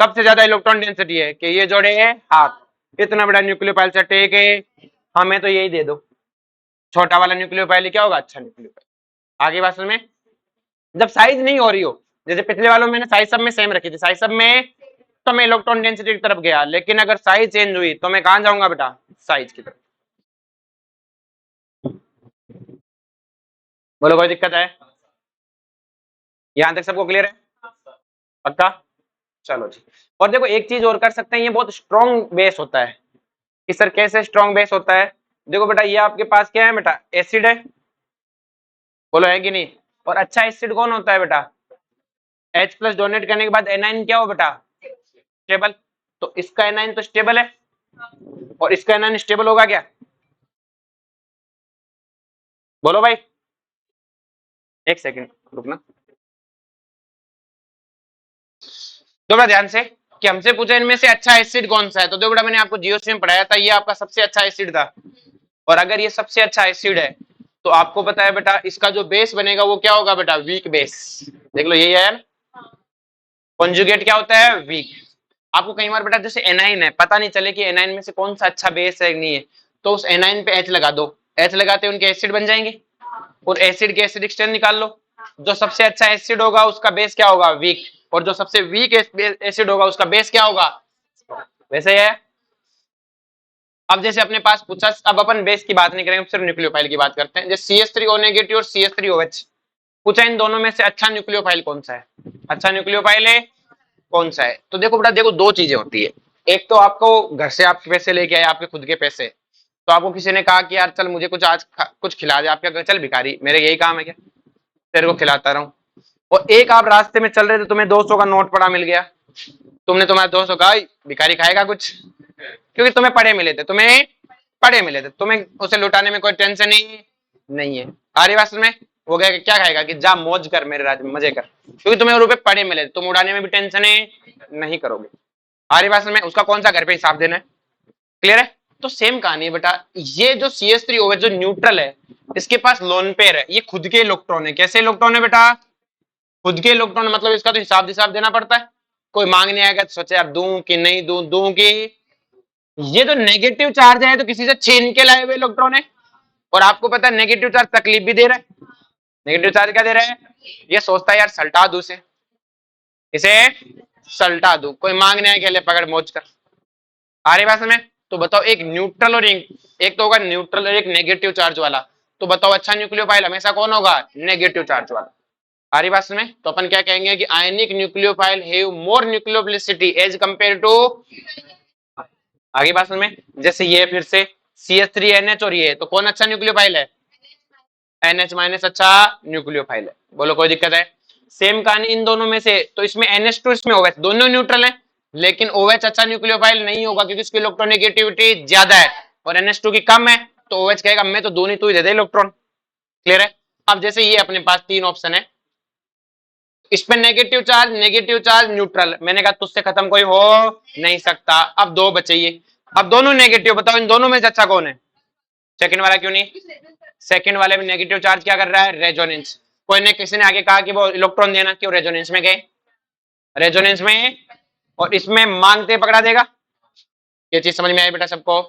सबसे ज्यादा इलेक्ट्रॉन डेंसिटी है कि ये जोड़े है हाथ, इतना बड़ा न्यूक्लियोफाइल से टेक है, हमें तो यही दे दो, छोटा वाला न्यूक्लियोफाइल क्या होगा, अच्छा न्यूक्लियोफाइल। आगे बात में जब साइज नहीं हो रही हो, जैसे पिछले वालों में मैंने साइज सब में सेम रखी थी, साइज सब में तो मैं इलेक्ट्रॉन डेंसिटी की तरफ गया, लेकिन अगर साइज चेंज हुई तो मैं कहां जाऊंगा बेटा, साइज की तरफ। बोलो कोई दिक्कत है, यहां तक सबको क्लियर है, पक्का, चलो जी। और देखो एक चीज और कर सकते हैं, ये बहुत स्ट्रॉन्ग बेस होता है, कि सर कैसे स्ट्रॉन्ग बेस होता है, देखो बेटा ये आपके पास क्या है बेटा, एसिड है, बोलो है कि नहीं, और अच्छा एसिड कौन होता है बेटा, H प्लस डोनेट करने के बाद एनाइन क्या हो बेटा, स्टेबल। तो इसका एनाइन तो स्टेबल है, और इसका एनाइन स्टेबल होगा क्या, बोलो भाई, एक सेकंड रुकना। तो बेटा ध्यान से, कि हमसे पूछा इनमें से अच्छा एसिड कौन सा है, तो देखो बेटा मैंने आपको जीओसी में पढ़ाया था, ये आपका सबसे अच्छा एसिड था, और अगर ये सबसे अच्छा एसिड है तो आपको पता है बेटा इसका जो बेस बनेगा वो क्या होगा बेटा, वीक बेस। देख लो यही है यार, कॉन्जुगेट क्या होता है, वीक। आपको कई बार बेटा जैसे एनाइन है, पता नहीं चले कि एनाइन में से कौन सा अच्छा बेस है नहीं है, तो उस एनाइन पे H लगा दो, H लगाते उनके एसिड बन जाएंगे, और एसिड के एसिडिक स्ट्रेंथ निकाल लो, जो सबसे अच्छा एसिड होगा उसका बेस क्या होगा, वीक, और जो सबसे वीक एसिड होगा उसका बेस क्या होगा, वैसे है। अब जैसे अपने पास पूछा, अब अपन बेस की बात नहीं करेंगे, सिर्फ न्यूक्लियोफाइल की बात करते हैं, जैसे CH3O नेगेटिव और CH3OH पूछा, इन दोनों में से अच्छा न्यूक्लियोफाइल कौन सा है, अच्छा न्यूक्लियोफाइल है कौन सा है। तो देखो बेटा देखो दो चीजें होती है, एक तो आपको घर से आप पैसे लेके आए, आपके खुद के पैसे, तो आपको किसी ने कहा कि यार चल मुझे कुछ आज कुछ खिला दे, आप क्या चल भिखारी मेरे यही काम है क्या, तेरे को खिलाता रहूं। और एक आप रास्ते में चल रहे थे, तुम्हें 200 का नोट पड़ा मिल गया, तुमने तुम्हारे 200 कहा भिखारी खाएगा कुछ, क्योंकि तुम्हें पड़े मिले थे, तुम्हें पड़े मिले थे, तुम्हें उसे लुटाने में कोई टेंशन ही नहीं है। आरी बात में वो क्या खाएगा कि जा मौज कर मेरे राज्य में मजे कर, क्योंकि तुम्हें रुपए पड़े मिले, तुम उड़ाने में भी टेंशन नहीं करोगे। आरी बात में उसका कौन सा घर पे हिसाब देना है, क्लियर है। तो सेम कहानी है बेटा, ये जो CH3OH जो न्यूट्रल है, इसके पास लोन पेयर है, ये खुद के इलेक्ट्रॉन है, कैसे इलेक्ट्रॉन है बेटा, खुद के इलेक्ट्रॉन, मतलब इसका तो हिसाब देना पड़ता है, कोई मांगने आएगा तो सोचे यार दूं कि नहीं दूं कि, ये तो नेगेटिव चार्ज है तो किसी से छीन के लाए हुए इलेक्ट्रॉन है, और आपको पता है नेगेटिव चार्ज तकलीफ भी दे रहा है, नेगेटिव चार्ज क्या दे रहा है, ये सोचता है यार सल्टा दू इसे सल्टा दू, कोई मांगने आए खेले पकड़ मौज कर। आ रही बात में, तो बताओ एक न्यूट्रल और एक तो होगा न्यूट्रल और एक नेगेटिव चार्ज वाला, तो बताओ अच्छा न्यूक्लियोफाइल हमेशा कौन होगा, नेगेटिव चार्ज वाला। आ रही बात में, तो अपन क्या कहेंगे कि ionic nucleophile have more nucleophilicity as compare to, आगे बात में, जैसे ये फिर से CH3NH और ये, तो कौन अच्छा न्यूक्लियोफाइल है, NH- अच्छा न्यूक्लियोफाइल है, बोलो कोई दिक्कत है। सेम कहानी इन दोनों में से, तो इसमें NH2 इसमें OH दोनों न्यूट्रल है, लेकिन OH अच्छा न्यूक्लियोफाइल नहीं होगा क्योंकि उसकी इलेक्ट्रोनेगेटिविटी ज्यादा है और NH2 की कम है, तो OH कहेगा मैं तो दोनों तू ही दे दे इलेक्ट्रॉन। क्लियर है? अब जैसे ये अपने पास 3 ऑप्शन है, इसमें नेगेटिव चार्ज न्यूट्रल, मैंने कहा तुझसे खत्म कोई हो नहीं सकता। अब 2 बचे ये, अब दोनों नेगेटिव, बताओ इन दोनों में से अच्छा कौन है? सेकंड वाला क्यों नहीं? सेकंड वाले में नेगेटिव चार्ज क्या कर रहा है? रेजोनेंस। कोई ने किसी ने आगे कहा कि वो इलेक्ट्रॉन देना, क्यों? रेजोनेंस में गए, रेजोनेंस में, और इसमें मांगते पकड़ा देगा। ये चीज समझ में आई बेटा सबको?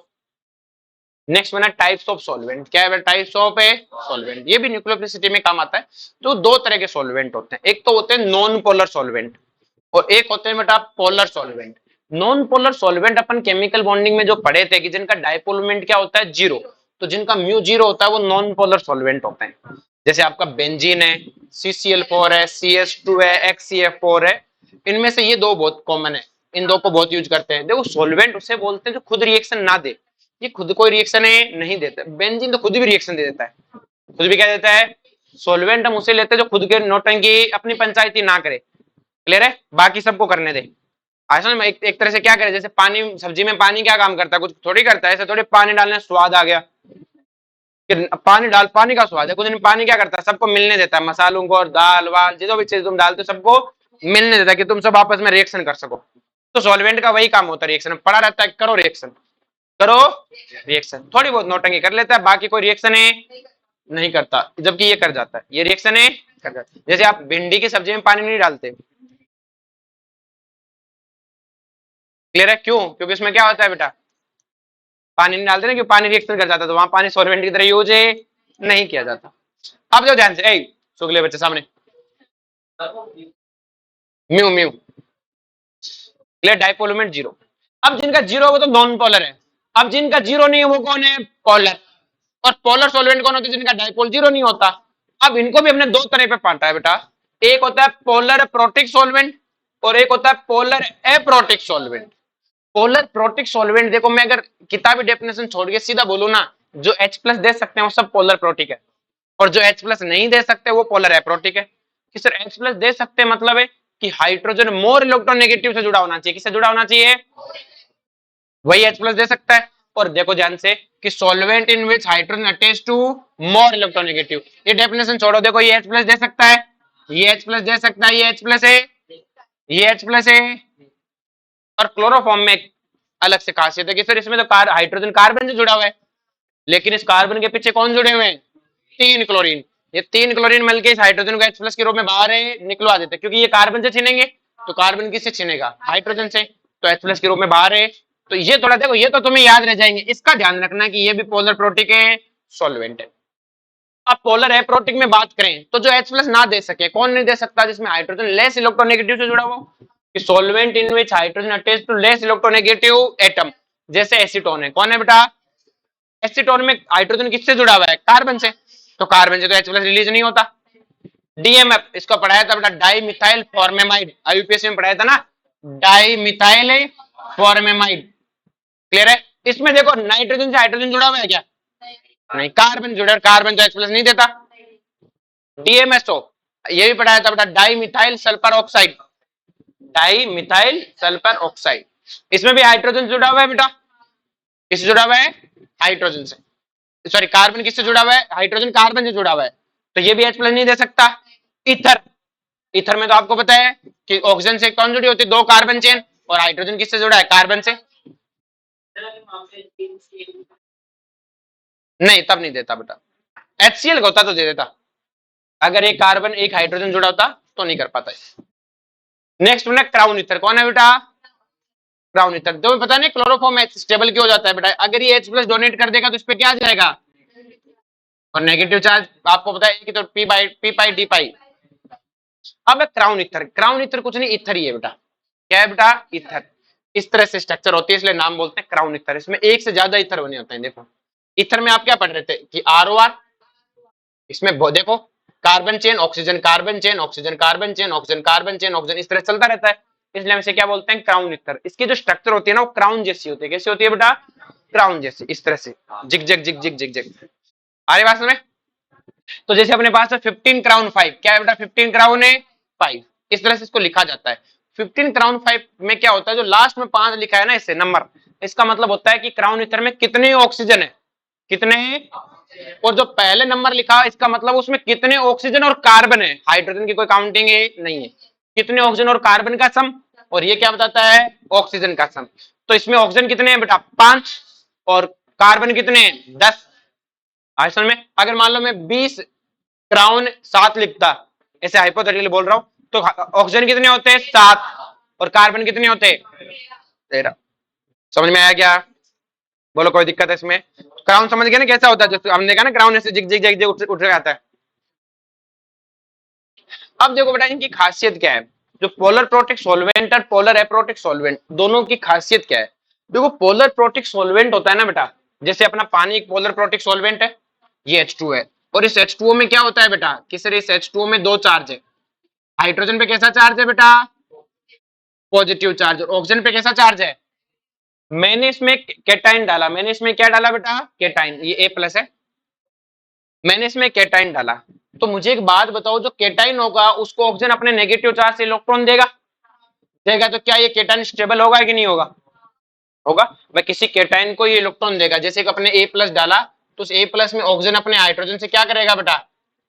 नेक्स्ट बना टाइप्स ऑफ सॉल्वेंट। क्या है? टाइप्स ऑफ ए सॉल्वेंट, ये भी न्यूक्लियोफिलिसिटी में काम आता है। तो 2 तरह के सॉल्वेंट होते हैं, एक तो होते हैं नॉन पोलर सॉल्वेंट और एक होते हैं बेटा polar solvent. Non polar solvent अपन केमिकल बॉन्डिंग में जो पढ़े थे कि जिनका डायपोल मोमेंट क्या होता है? 0, तो जिनका म्यू 0 होता है वो नॉन पोलर सॉल्वेंट होते हैं। जैसे आपका बेंजीन है, CCl4 है, CH2 है, XCF4 है, इनमें से ये 2 बहुत कॉमन है, इन 2 को बहुत यूज करते हैं। देखो सॉल्वेंट उसे बोलते हैं जो खुद रिएक्शन ना दे, ये खुद कोई रिएक्शन नहीं देता। बेंजीन तो खुद भी रिएक्शन दे देता है, खुद भी क्या देता है? सॉल्वेंट हम उसे लेते हैं जो खुद के नौटंकी अपनी पंचायती ना करे। क्लियर है? बाकी सबको करने दे। असल में एक तरह से क्या करे, जैसे पानी, सब्जी में पानी क्या काम करता है? कुछ थोड़ी करता है, ऐसे थोड़ी पानी डालने स्वाद आ गया कि पानी डाल, पानी का स्वाद है, कुछ नहीं। पानी क्या करता है? सबको मिलने देता है, मसालों को और दाल वाल जो भी चीज तुम डालते हो सबको मिलने देता है कि तुम सब आपस में रिएक्शन कर सको। तो सॉल्वेंट का वही काम होता है, रिएक्शन पड़ा रहता है, करो रिएक्शन, करो रिएक्शन। थोड़ी बहुत नौटंकी कर लेता है, बाकी कोई रिएक्शन है नहीं करता, जबकि ये कर जाता है, ये रिएक्शन है कर जाता है। जैसे आप भिंडी की सब्जी में पानी नहीं डालते, क्लियर है? क्यों? क्योंकि इसमें क्या होता है बेटा? पानी नहीं डालते ना, क्योंकि पानी रिएक्शन कर जाता है, तो वहां पानी सॉल्वेंट की तरह यूज नहीं किया जाता। अब जो ध्यान से, सुगले बच्चे सामने, mu mu, clear? Dipole moment 0। अब जिनका 0 वो तो नॉन पोलर है। अब जिनका 0 नहीं है वो कौन है? पोलर। और पोलर सॉल्वेंट कौन होते हैं? जिनका डाइपोल 0 नहीं होता। अब इनको भी हमने 2 तरह पे बांटा है बेटा, एक होता है पोलर प्रोटिक सॉल्वेंट और एक होता है polar aprotic solvent. Polar protic solvent, देखो मैं अगर किताबी डेफिनेशन छोड़ के सीधा बोलूं ना, जो H+ दे सकते हैं वो सब पोलर प्रोटिक है, और जो H+ नहीं दे सकते वो पोलर एप्रोटिक है। कि सर H+ दे सकते मतलब है कि हाइड्रोजन मोर इलेक्ट्रोनेगेटिव से जुड़ा होना चाहिए, किससे जुड़ा होना चाहिए? वही H+ दे सकता है। और देखो ध्यान से कि solvent in which hydrogen attach to more electronegative, ये डेफिनेशन छोड़ो, देखो ये H+ दे सकता है, ये H+ दे सकता है, ये H+ है, ये H+ है। और क्लोरोफॉर्म में एक अलग से खासियत है कि सर इसमें तो हाइड्रोजन कार्बन से जुड़ा हुआ है, लेकिन इस कार्बन के पीछे कौन जुड़े हुए हैं? 3 क्लोरीन। ये 3 क्लोरीन मिलकर इस हाइड्रोजन को H+ के रूप में बाहर निकलवा देते हैं, क्योंकि ये कार्बन से छीनेंगे, तो कार्बन किससे छीनेगा? हाइड्रोजन से, तो H+ के रूप में बाहर है। तो ये थोड़ा देखो, ये तो तुम्हें याद रह जाएंगे, इसका ध्यान रखना कि ये भी पोलर प्रोटिक है, सॉल्वेंट है। अब पोलर एप्रोटिक में बात करें तो जो H+ ना दे सके, कौन नहीं दे सकता? जिसमें हाइड्रोजन लेस इलेक्ट्रोनेगेटिव से जुड़ा हो, कि solvent in which hydrogen attach to less electronegative atom, जैसे एसीटोन है। कौन है बेटा? एसीटोन में हाइड्रोजन किससे जुड़ा हुआ है? कार्बन से, तो कार्बन से तो H+ रिलीज नहीं होता। DMF, इसको पढ़ाया था बेटा, डाई मिथाइल फॉर्मेमाइड, यूपीएससी में पढ़ाया था ना, डाई मिथाइल फॉर्मेमाइड। क्लियर है? इसमें देखो नाइट्रोजन से हाइड्रोजन जुड़ा हुआ है क्या? नहीं, कार्बन जुड़ा है, कार्बन तो H+ नहीं देता। DMSO, ये भी पढ़ाया था बेटा, di methyl sulphur oxide, di methyl sulphur oxide, इसमें भी हाइड्रोजन जुड़ा हुआ है बेटा। किससे जुड़ा हुआ है? हाइड्रोजन से, सॉरी कार्बन किससे जुड़ा हुआ है? हाइड्रोजन कार्बन से जुड़ा हुआ है, तो ये भी H+ नहीं दे सकता। ईथर, ईथर में तो आपको पता है कि ऑक्सीजन से कौन जुड़ी होती है? 2 कार्बन चेन, और हाइड्रोजन किससे जुड़ा है? कार्बन से। नहीं, तब नहीं देता बेटा, HCl का होता तो दे देता, अगर एक कार्बन एक हाइड्रोजन जुड़ा होता तो नहीं कर पाता। नेक्स्ट है क्राउन ईथर। कौन है बेटा? Crown ether. तो पता नहीं क्लोरोफॉर्म स्टेबल क्यों हो जाता है बेटा, अगर ये H+ डोनेट कर देगा तो इस पे क्या आ जाएगा? और नेगेटिव चार्ज आपको पता है कि तो P पाई D पाई। अब क्राउन ईथर, क्राउन ईथर कुछ नहीं, ईथर ही है बेटा। क्या है बेटा? ईथर। इस तरह से स्ट्रक्चर होती है, इसलिए नाम बोलते हैं क्राउन ईथर। इसमें एक से ज्यादा ईथर बने होते हैं। देखो ईथर में आप क्या पढ़ रहे थे कि ROR, इसमें देखो carbon chain oxygen, carbon chain oxygen, carbon chain oxygen, carbon chain oxygen, इस तरह चलता रहता है, इसलिए हम इसे क्या बोलते हैं? Crown ether. इसकी जो स्ट्रक्चर होती है ना वो क्राउन जैसी होती है। कैसी होती है बेटा? क्राउन जैसी, इस तरह से जिग जग जिग जिग जिग जग। आ रही बात समझ? तो जैसे अपने पास है 15 क्राउन 5, क्या है बेटा? 15 क्राउन है 5, इस तरह से इसको लिखा जाता है। 15 क्राउन 5 में क्या होता है, जो लास्ट में 5 लिखा है ना इसे नंबर, इसका मतलब होता है कि क्राउन ईथर में कितने ऑक्सीजन है, कितने, और जो पहले नंबर लिखा है इसका मतलब उसमें कितने ऑक्सीजन और कार्बन है, हाइड्रोजन की कोई काउंटिंग है नहीं है, कितने ऑक्सीजन और कार्बन का सम, और ये क्या बताता है, ऑक्सीजन का सम। तो इसमें ऑक्सीजन कितने हैं बेटा, 5, और कार्बन कितने हैं, 10। आइसन में अगर मान लो मैं 20 क्राउन 7 लिखता, ऐसे हाइपोथेटिकली बोल रहा हूं, तो ऑक्सीजन कितने होते हैं, 7, और कार्बन कितने होते हैं, 13। समझ में आया क्या, बोलो कोई दिक्कत है इसमें। क्राउन समझ गए ना कैसा होता है, जो हमने देखा ना क्राउन ऐसे जिग जिग जिग जिग उठ जाता है। अब देखो बेटा इनकी खासियत क्या है, जो पोलर प्रोटिक सॉल्वेंट और पोलर एप्रोटिक सॉल्वेंट दोनों की खासियत क्या है। देखो पोलर प्रोटिक सॉल्वेंट होता है ना बेटा, जैसे अपना पानी एक पोलर प्रोटिक सॉल्वेंट है, ये H2 है, और इस H2O में क्या होता है बेटा कि सर इस H2O में 2 चार्ज है, हाइड्रोजन पे कैसा चार्ज है बेटा, पॉजिटिव चार्ज, और ऑक्सीजन पे कैसा चार्ज है। मैंने इसमें केटाइन डाला, मैंने इसमें क्या डाला बेटा, केटाइन, ये A+ है, मैंने इसमें केटाइन डाला। तो मुझे एक बात बताओ, जो केटाइन होगा उसको ऑक्सीजन अपने नेगेटिव चार्ज से इलेक्ट्रॉन देगा, देगा, तो क्या ये केटाइन स्टेबल होगा कि नहीं होगा, होगा। मैं किसी केटाइन को ये इलेक्ट्रॉन देगा, जैसे कि अपने A+ डाला, तो उस A+ में ऑक्सीजन अपने हाइड्रोजन से क्या करेगा बेटा,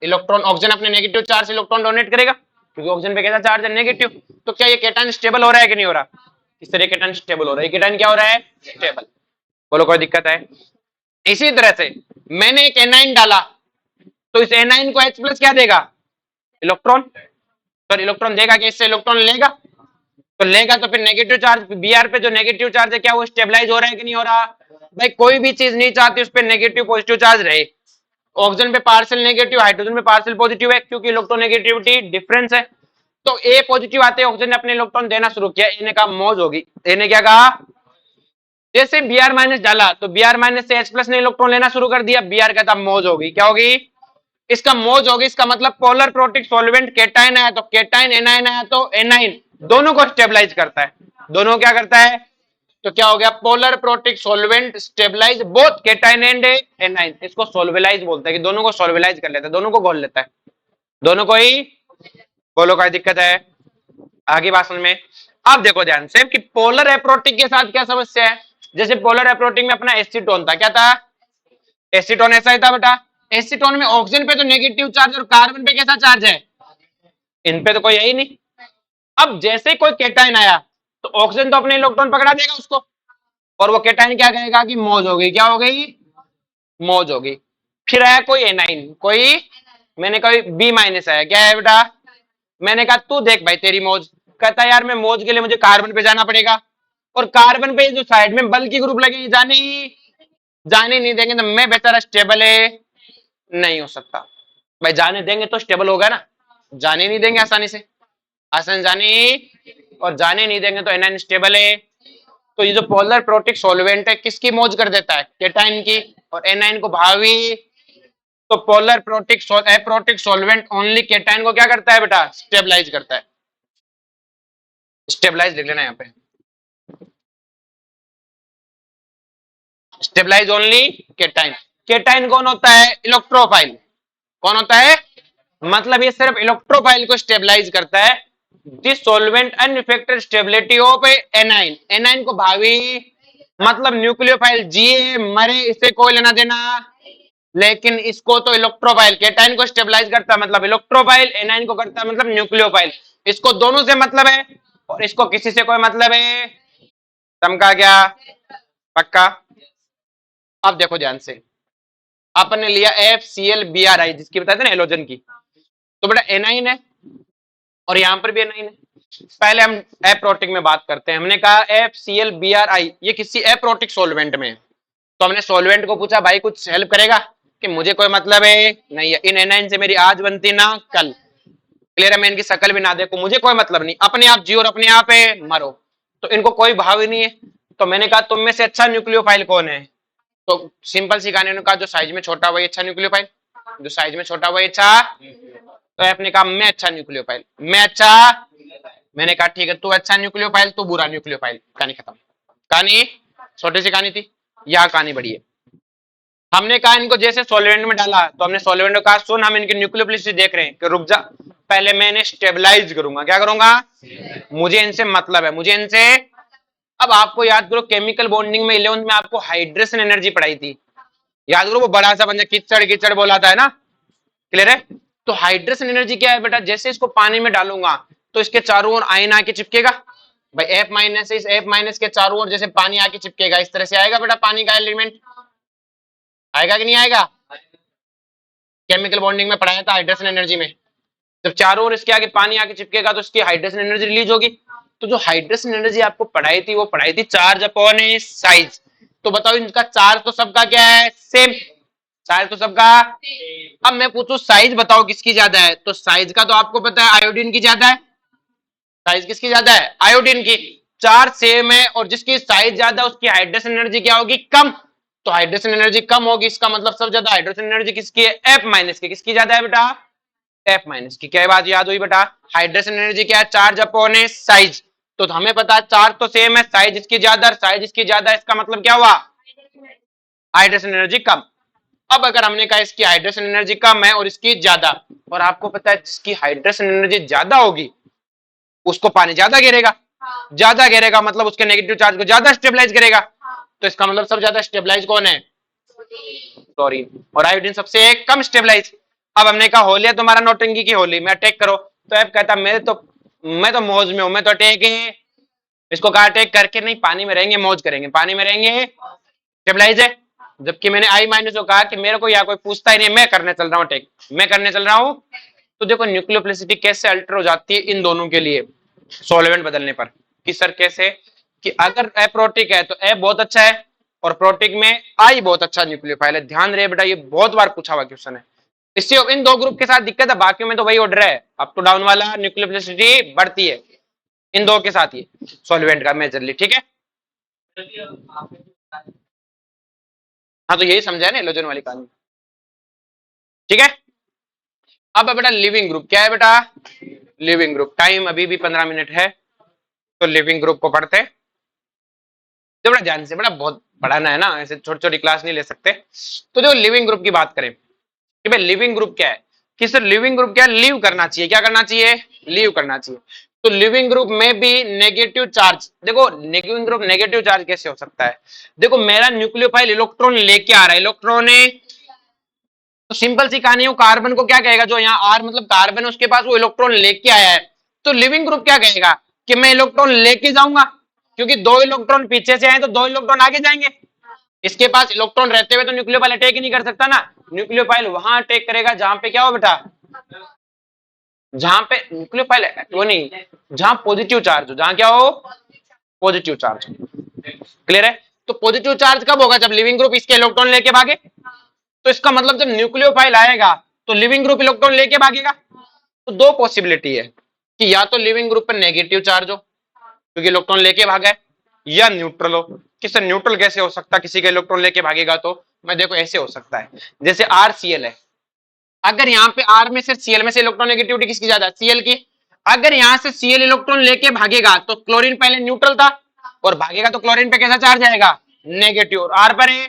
इलेक्ट्रॉन, ऑक्सीजन अपने नेगेटिव चार्ज से इलेक्ट्रॉन डोनेट करेगा, क्योंकि ऑक्सीजन पे कैसा चार्ज है, नेगेटिव। तो क्या ये केटाइन स्टेबल हो रहा है कि नहीं हो रहा, इस तरह केटाइन स्टेबल हो रहा है, केटाइन क्या हो रहा है, स्टेबल। बोलो कोई दिक्कत है। इसी तरह से मैंने एक एनाइन डाला, तो इस एनाइन को H+ क्या देगा, इलेक्ट्रॉन, तो इलेक्ट्रॉन देगा कि इससे इलेक्ट्रॉन लेगा, तो लेगा, तो फिर नेगेटिव चार्ज Br पे जो नेगेटिव चार्ज है क्या वो स्टेबलाइज हो रहा है कि नहीं हो रहा। भाई कोई भी चीज नहीं चाहती उस पर नेगेटिव पॉजिटिव चार्ज रहे, ऑक्सीजन पे पार्शियल नेगेटिव, हाइड्रोजन पे पार्शियल पॉजिटिव है, क्योंकि इलेक्ट्रोनेगेटिविटी डिफरेंस है। तो ए पॉजिटिव आते ऑक्सीजन ने अपने इलेक्ट्रॉन देना शुरू किया, इन्हें कहा मौज होगी, इन्हें क्या कहा, जैसे Br- डाला तो Br- से H+ ने इलेक्ट्रॉन लेना शुरू कर दिया, Br कहता मौज होगी, क्या होगी, इसका मौज होगी, इसका मतलब पोलर प्रोटिक सॉल्वेंट केटाइन आया तो केटाइन, एनाइन आया तो एनाइन, दोनों को स्टेबलाइज करता है, दोनों क्या करता है, तो क्या हो गया, polar protic solvent stabilize both cation and anion, इसको सोल्वेलाइज बोलते हैं, कि दोनों को सोल्वेलाइज कर लेता है, दोनों को घोल लेता है, दोनों को ही। बोलो कोई दिक्कत है, आगे बात समझ में। अब देखो ध्यान से कि पोलर एप्रोटिक के साथ क्या समस्या है, जैसे पोलर एप्रोटिक में अपना एसीटोन था, क्या था, एसीटोन ऐसा ही था बेटा, एसीटोन में ऑक्सीजन पे तो नेगेटिव चार्ज और कार्बन पे कैसा चार्ज है, इन पे तो कोई है ही नहीं। अब जैसे कोई केटाइन आया तो ऑक्सीजन तो अपने इलेक्ट्रॉन पकड़ा देगा उसको, और वो केटाइन क्या कहेगा कि मौज हो गई, क्या हो गई, मौज हो गई। फिर आया कोई एनाइन, कोई, मैंने कहा B- आया, क्या है बेटा, मैंने कहा तू देख भाई तेरी मौज, कहता यार मैं मौज के लिए मुझे कार्बन पे जाना पड़ेगा, और कार्बन पे जो साइड में बल की ग्रुप लगे जाने नहीं देंगे, तो मैं बेचारा स्टेबल है नहीं हो सकता। भाई जाने देंगे तो स्टेबल होगा ना, जाने नहीं देंगे आसानी से, आसान जाने, और जाने नहीं देंगे तो एनाइन स्टेबल है। तो ये जो पोलर प्रोटिक सॉल्वेंट है किसकी मौज कर देता है, केटाइन की, और एनाइन को भावी। तो polar protic aprotic solvent only cation को क्या करता है बेटा, स्टेबलाइज करता है, स्टेबलाइज लिख लेना यहाँ पे, स्टेबलाइज ओनली केटाइन। केटाइन कौन होता है, इलेक्ट्रोफाइल, कौन होता है, मतलब ये सिर्फ इलेक्ट्रोफाइल को स्टेबलाइज करता है। This solvent unaffected stability of anion, A9 को भावी, मतलब न्यूक्लियोफाइल जिए मरे इससे कोई लेना देना, लेकिन इसको तो इलेक्ट्रोफाइल, केटाइन को स्टेबलाइज करता है मतलब इलेक्ट्रोफाइल, एनाइन को करता है मतलब न्यूक्लियोफाइल, इसको दोनों से मतलब है, और इसको किसी से कोई मतलब है, समझा क्या, पक्का। अब देखो ध्यान से, आपने लिया FCl Bri, जिसकी बताते ना हेलोजन की, तो बेटा एनाइन है, और यहां पर भी एनाइन है। पहले हम एप्रोटिक में बात करते हैं, हमने कहा FCl Bri ये किसी एप्रोटिक सॉल्वेंट में, तो हमने सॉल्वेंट को पूछा भाई कुछ हेल्प करेगा, कि मुझे कोई मतलब है नहीं है, इन एनाइन से मेरी आज बनती ना कल, क्लियर है, मैं इनकी शक्ल भी ना देखूं मुझे कोई मतलब नहीं, अपने आप जियो और अपने आप मरो, तो इनको कोई भाव ही नहीं है। तो मैंने कहा तुम में से अच्छा न्यूक्लियोफाइल कौन है, तो सिंपल सी कहानी, कहा जो साइज में छोटा वही अच्छा न्यूक्लियोफाइल, जो साइज में छोटा वही अच्छा, तो आपने कहा मैं अच्छा न्यूक्लियोफाइल, मैं अच्छा, मैंने कहा ठीक है तू अच्छा न्यूक्लियोफाइल तू बुरा न्यूक्लियोफाइल, कहानी खत्म। कहानी छोटी सी कहानी थी, यह कहानी बड़ी है। हमने कहा इनको जैसे सॉल्वेंट में डाला, तो हमने सॉल्वेंट को कहा सुन हम इनकी न्यूक्लियोफिलिसिटी देख रहे हैं, कि रुक जा, पहले मैं इन्हें स्टेबलाइज करूंगा। क्या करूंगा? मुझे इनसे मतलब है, मुझे इनसे। अब आपको याद करो केमिकल बॉन्डिंग में 11th में आपको हाइड्रेशन एनर्जी पढ़ाई थी, याद करो, वो बड़ा सा बंदा कीचड़ कीचड़ बोला था, है ना? क्लियर है? तो हाइड्रेशन एनर्जी क्या है बेटा? जैसे इसको पानी में डालूंगा तो इसके चारों ओर आयन आके चिपकेगा भाई, F माइनस, इस F माइनस के चारों ओर जैसे पानी आके चिपकेगा, इस तरह से आएगा बेटा पानी का एलिमेंट। आएगा कि नहीं आएगा? केमिकल बॉन्डिंग में पढ़ाया था हाइड्रेशन एनर्जी में। जब चारों ओर इसके आगे पानी आके चिपकेगा तो इसकी हाइड्रेशन एनर्जी रिलीज होगी। तो जो हाइड्रेशन एनर्जी आपको पढ़ाई थी वो पढ़ाई थी चार्ज अपॉन साइज। तो बताओ इनका चार्ज तो सबका क्या है? सेम। चार्ज तो सबका। अब मैं पूछूं साइज बताओ किसकी ज्यादा है, तो साइज का तो आपको पता है आयोडीन की ज्यादा है। साइज किसकी ज्यादा है? आयोडीन की। चार्ज सेम है और जिसकी साइज ज्यादा उसकी हाइड्रेशन एनर्जी क्या होगी? कम। तो हाइड्रेशन एनर्जी कम होगी, इसका मतलब सब ज्यादा हाइड्रेशन एनर्जी किसकी है? F माइनस की। किसकी ज्यादा है बेटा? F माइनस की। क्या बात याद हुई बेटा? हाइड्रेशन एनर्जी क्या है? Charge upon size. तो हमें पता है चार्ज तो सेम है, साइज इसकी ज्यादा, साइज इसकी ज्यादा, इसका मतलब क्या हुआ? हाइड्रेशन एनर्जी कम। अब अगर हमने कहा इसकी हाइड्रेशन एनर्जी कम है और इसकी ज्यादा, और आपको पता है जिसकी हाइड्रेशन एनर्जी ज्यादा होगी उसको पानी ज्यादा घेरेगा। ज्यादा घेरेगा मतलब उसके नेगेटिव चार्ज को ज्यादा स्टेबलाइज करेगा। तो इसका मतलब सब ज्यादा स्टेबलाइज कौन है? क्लोरीन। और आयोडीन सबसे कम स्टेबलाइज। अब हमने कहा होली है तुम्हारा नौटंकी की होली में अटैक करो, तो एफ कहता मैं तो मौज में हूं, मैं तो अटैक है। इसको कहा अटैक करके नहीं, पानी में रहेंगे, मौज करेंगे, पानी में रहेंगे, स्टेबलाइज है। जबकि मैंने आई माइनस को कहा कि मेरे को या कोई पूछता ही नहीं, मैं करने चल रहा हूँ अटैक, मैं करने चल रहा हूँ। तो देखो न्यूक्लियोफिलिसिटी कैसे अल्टर हो जाती है इन दोनों के लिए सॉल्वेंट बदलने पर। कि सर कैसे? कि अगर एप्रोटिक है तो ए बहुत अच्छा है और प्रोटिक में आई बहुत अच्छा न्यूक्लियोफाइल है। ध्यान रहे बेटा, ये बहुत बार पूछा हुआ क्वेश्चन है। इससे इन दो ग्रुप के साथ दिक्कत है, बाकी में तो वही ऑर्डर है, अप टू डाउन वाला, न्यूक्लियोफिलिसिटी बढ़ती है इन दो के साथ ही सॉल्वेंट का मेजरली। ठीक है? हाँ तो यही समझा है ना एलोजन वाली कहानी। ठीक है? अब बेटा लिविंग ग्रुप क्या है बेटा? Leaving group. टाइम अभी भी 15 मिनट है, तो लिविंग ग्रुप को पढ़ते हैं। तो बड़ा ध्यान से, बड़ा बहुत पढ़ाना है ना, ऐसे छोटी छोटी क्लास नहीं ले सकते। तो जो लिविंग ग्रुप की बात करें कि भाई लिविंग ग्रुप क्या है, कि सर लिविंग ग्रुप क्या है? लीव करना चाहिए। क्या करना चाहिए? लीव करना चाहिए। तो लिविंग ग्रुप में भी नेगेटिव चार्ज, देखो लिविंग ग्रुप नेगेटिव चार्ज कैसे हो सकता है? देखो मेरा न्यूक्लियोफाइल इलेक्ट्रॉन लेके आ रहा है, इलेक्ट्रॉन है, तो सिंपल सी कहानी है, कार्बन को क्या कहेगा? जो यहाँ आर मतलब कार्बन है उसके पास वो इलेक्ट्रॉन लेके आया है, तो लिविंग ग्रुप क्या कहेगा? कि मैं इलेक्ट्रॉन लेके जाऊंगा, क्योंकि दो इलेक्ट्रॉन पीछे से आए तो दो इलेक्ट्रॉन आगे जाएंगे। इसके पास इलेक्ट्रॉन रहते हुए तो न्यूक्लियोफाइल अटैक ही नहीं कर सकता ना। न्यूक्लियोफाइल वहां अटैक करेगा जहां पे क्या हो बेटा? जहां पे न्यूक्लियोफाइल वो नहीं, जहां पॉजिटिव चार्ज हो, जहां क्या हो? Positive charge. क्लियर है? तो पॉजिटिव चार्ज कब होगा? जब लिविंग ग्रुप इसके इलेक्ट्रॉन लेके भागे। तो इसका मतलब जब न्यूक्लियोफाइल आएगा तो लिविंग ग्रुप इलेक्ट्रॉन लेके भागेगा। तो दो पॉसिबिलिटी है कि या तो लिविंग ग्रुप पर नेगेटिव चार्ज हो क्योंकि इलेक्ट्रॉन लेके भागा है, या न्यूट्रल हो। किससे न्यूट्रल कैसे हो सकता? किसी के इलेक्ट्रॉन लेके भागेगा तो मैं देखो ऐसे हो सकता है, जैसे RCl है, अगर यहाँ पे R में से Cl में से इलेक्ट्रॉन नेगेटिविटी किसकी ज्यादा है? Cl की। अगर यहाँ से Cl इलेक्ट्रॉन लेके भागेगा तो क्लोरीन पहले न्यूट्रल था और भागेगा तो क्लोरीन पे कैसा चार्ज आएगा? नेगेटिव। और R पर है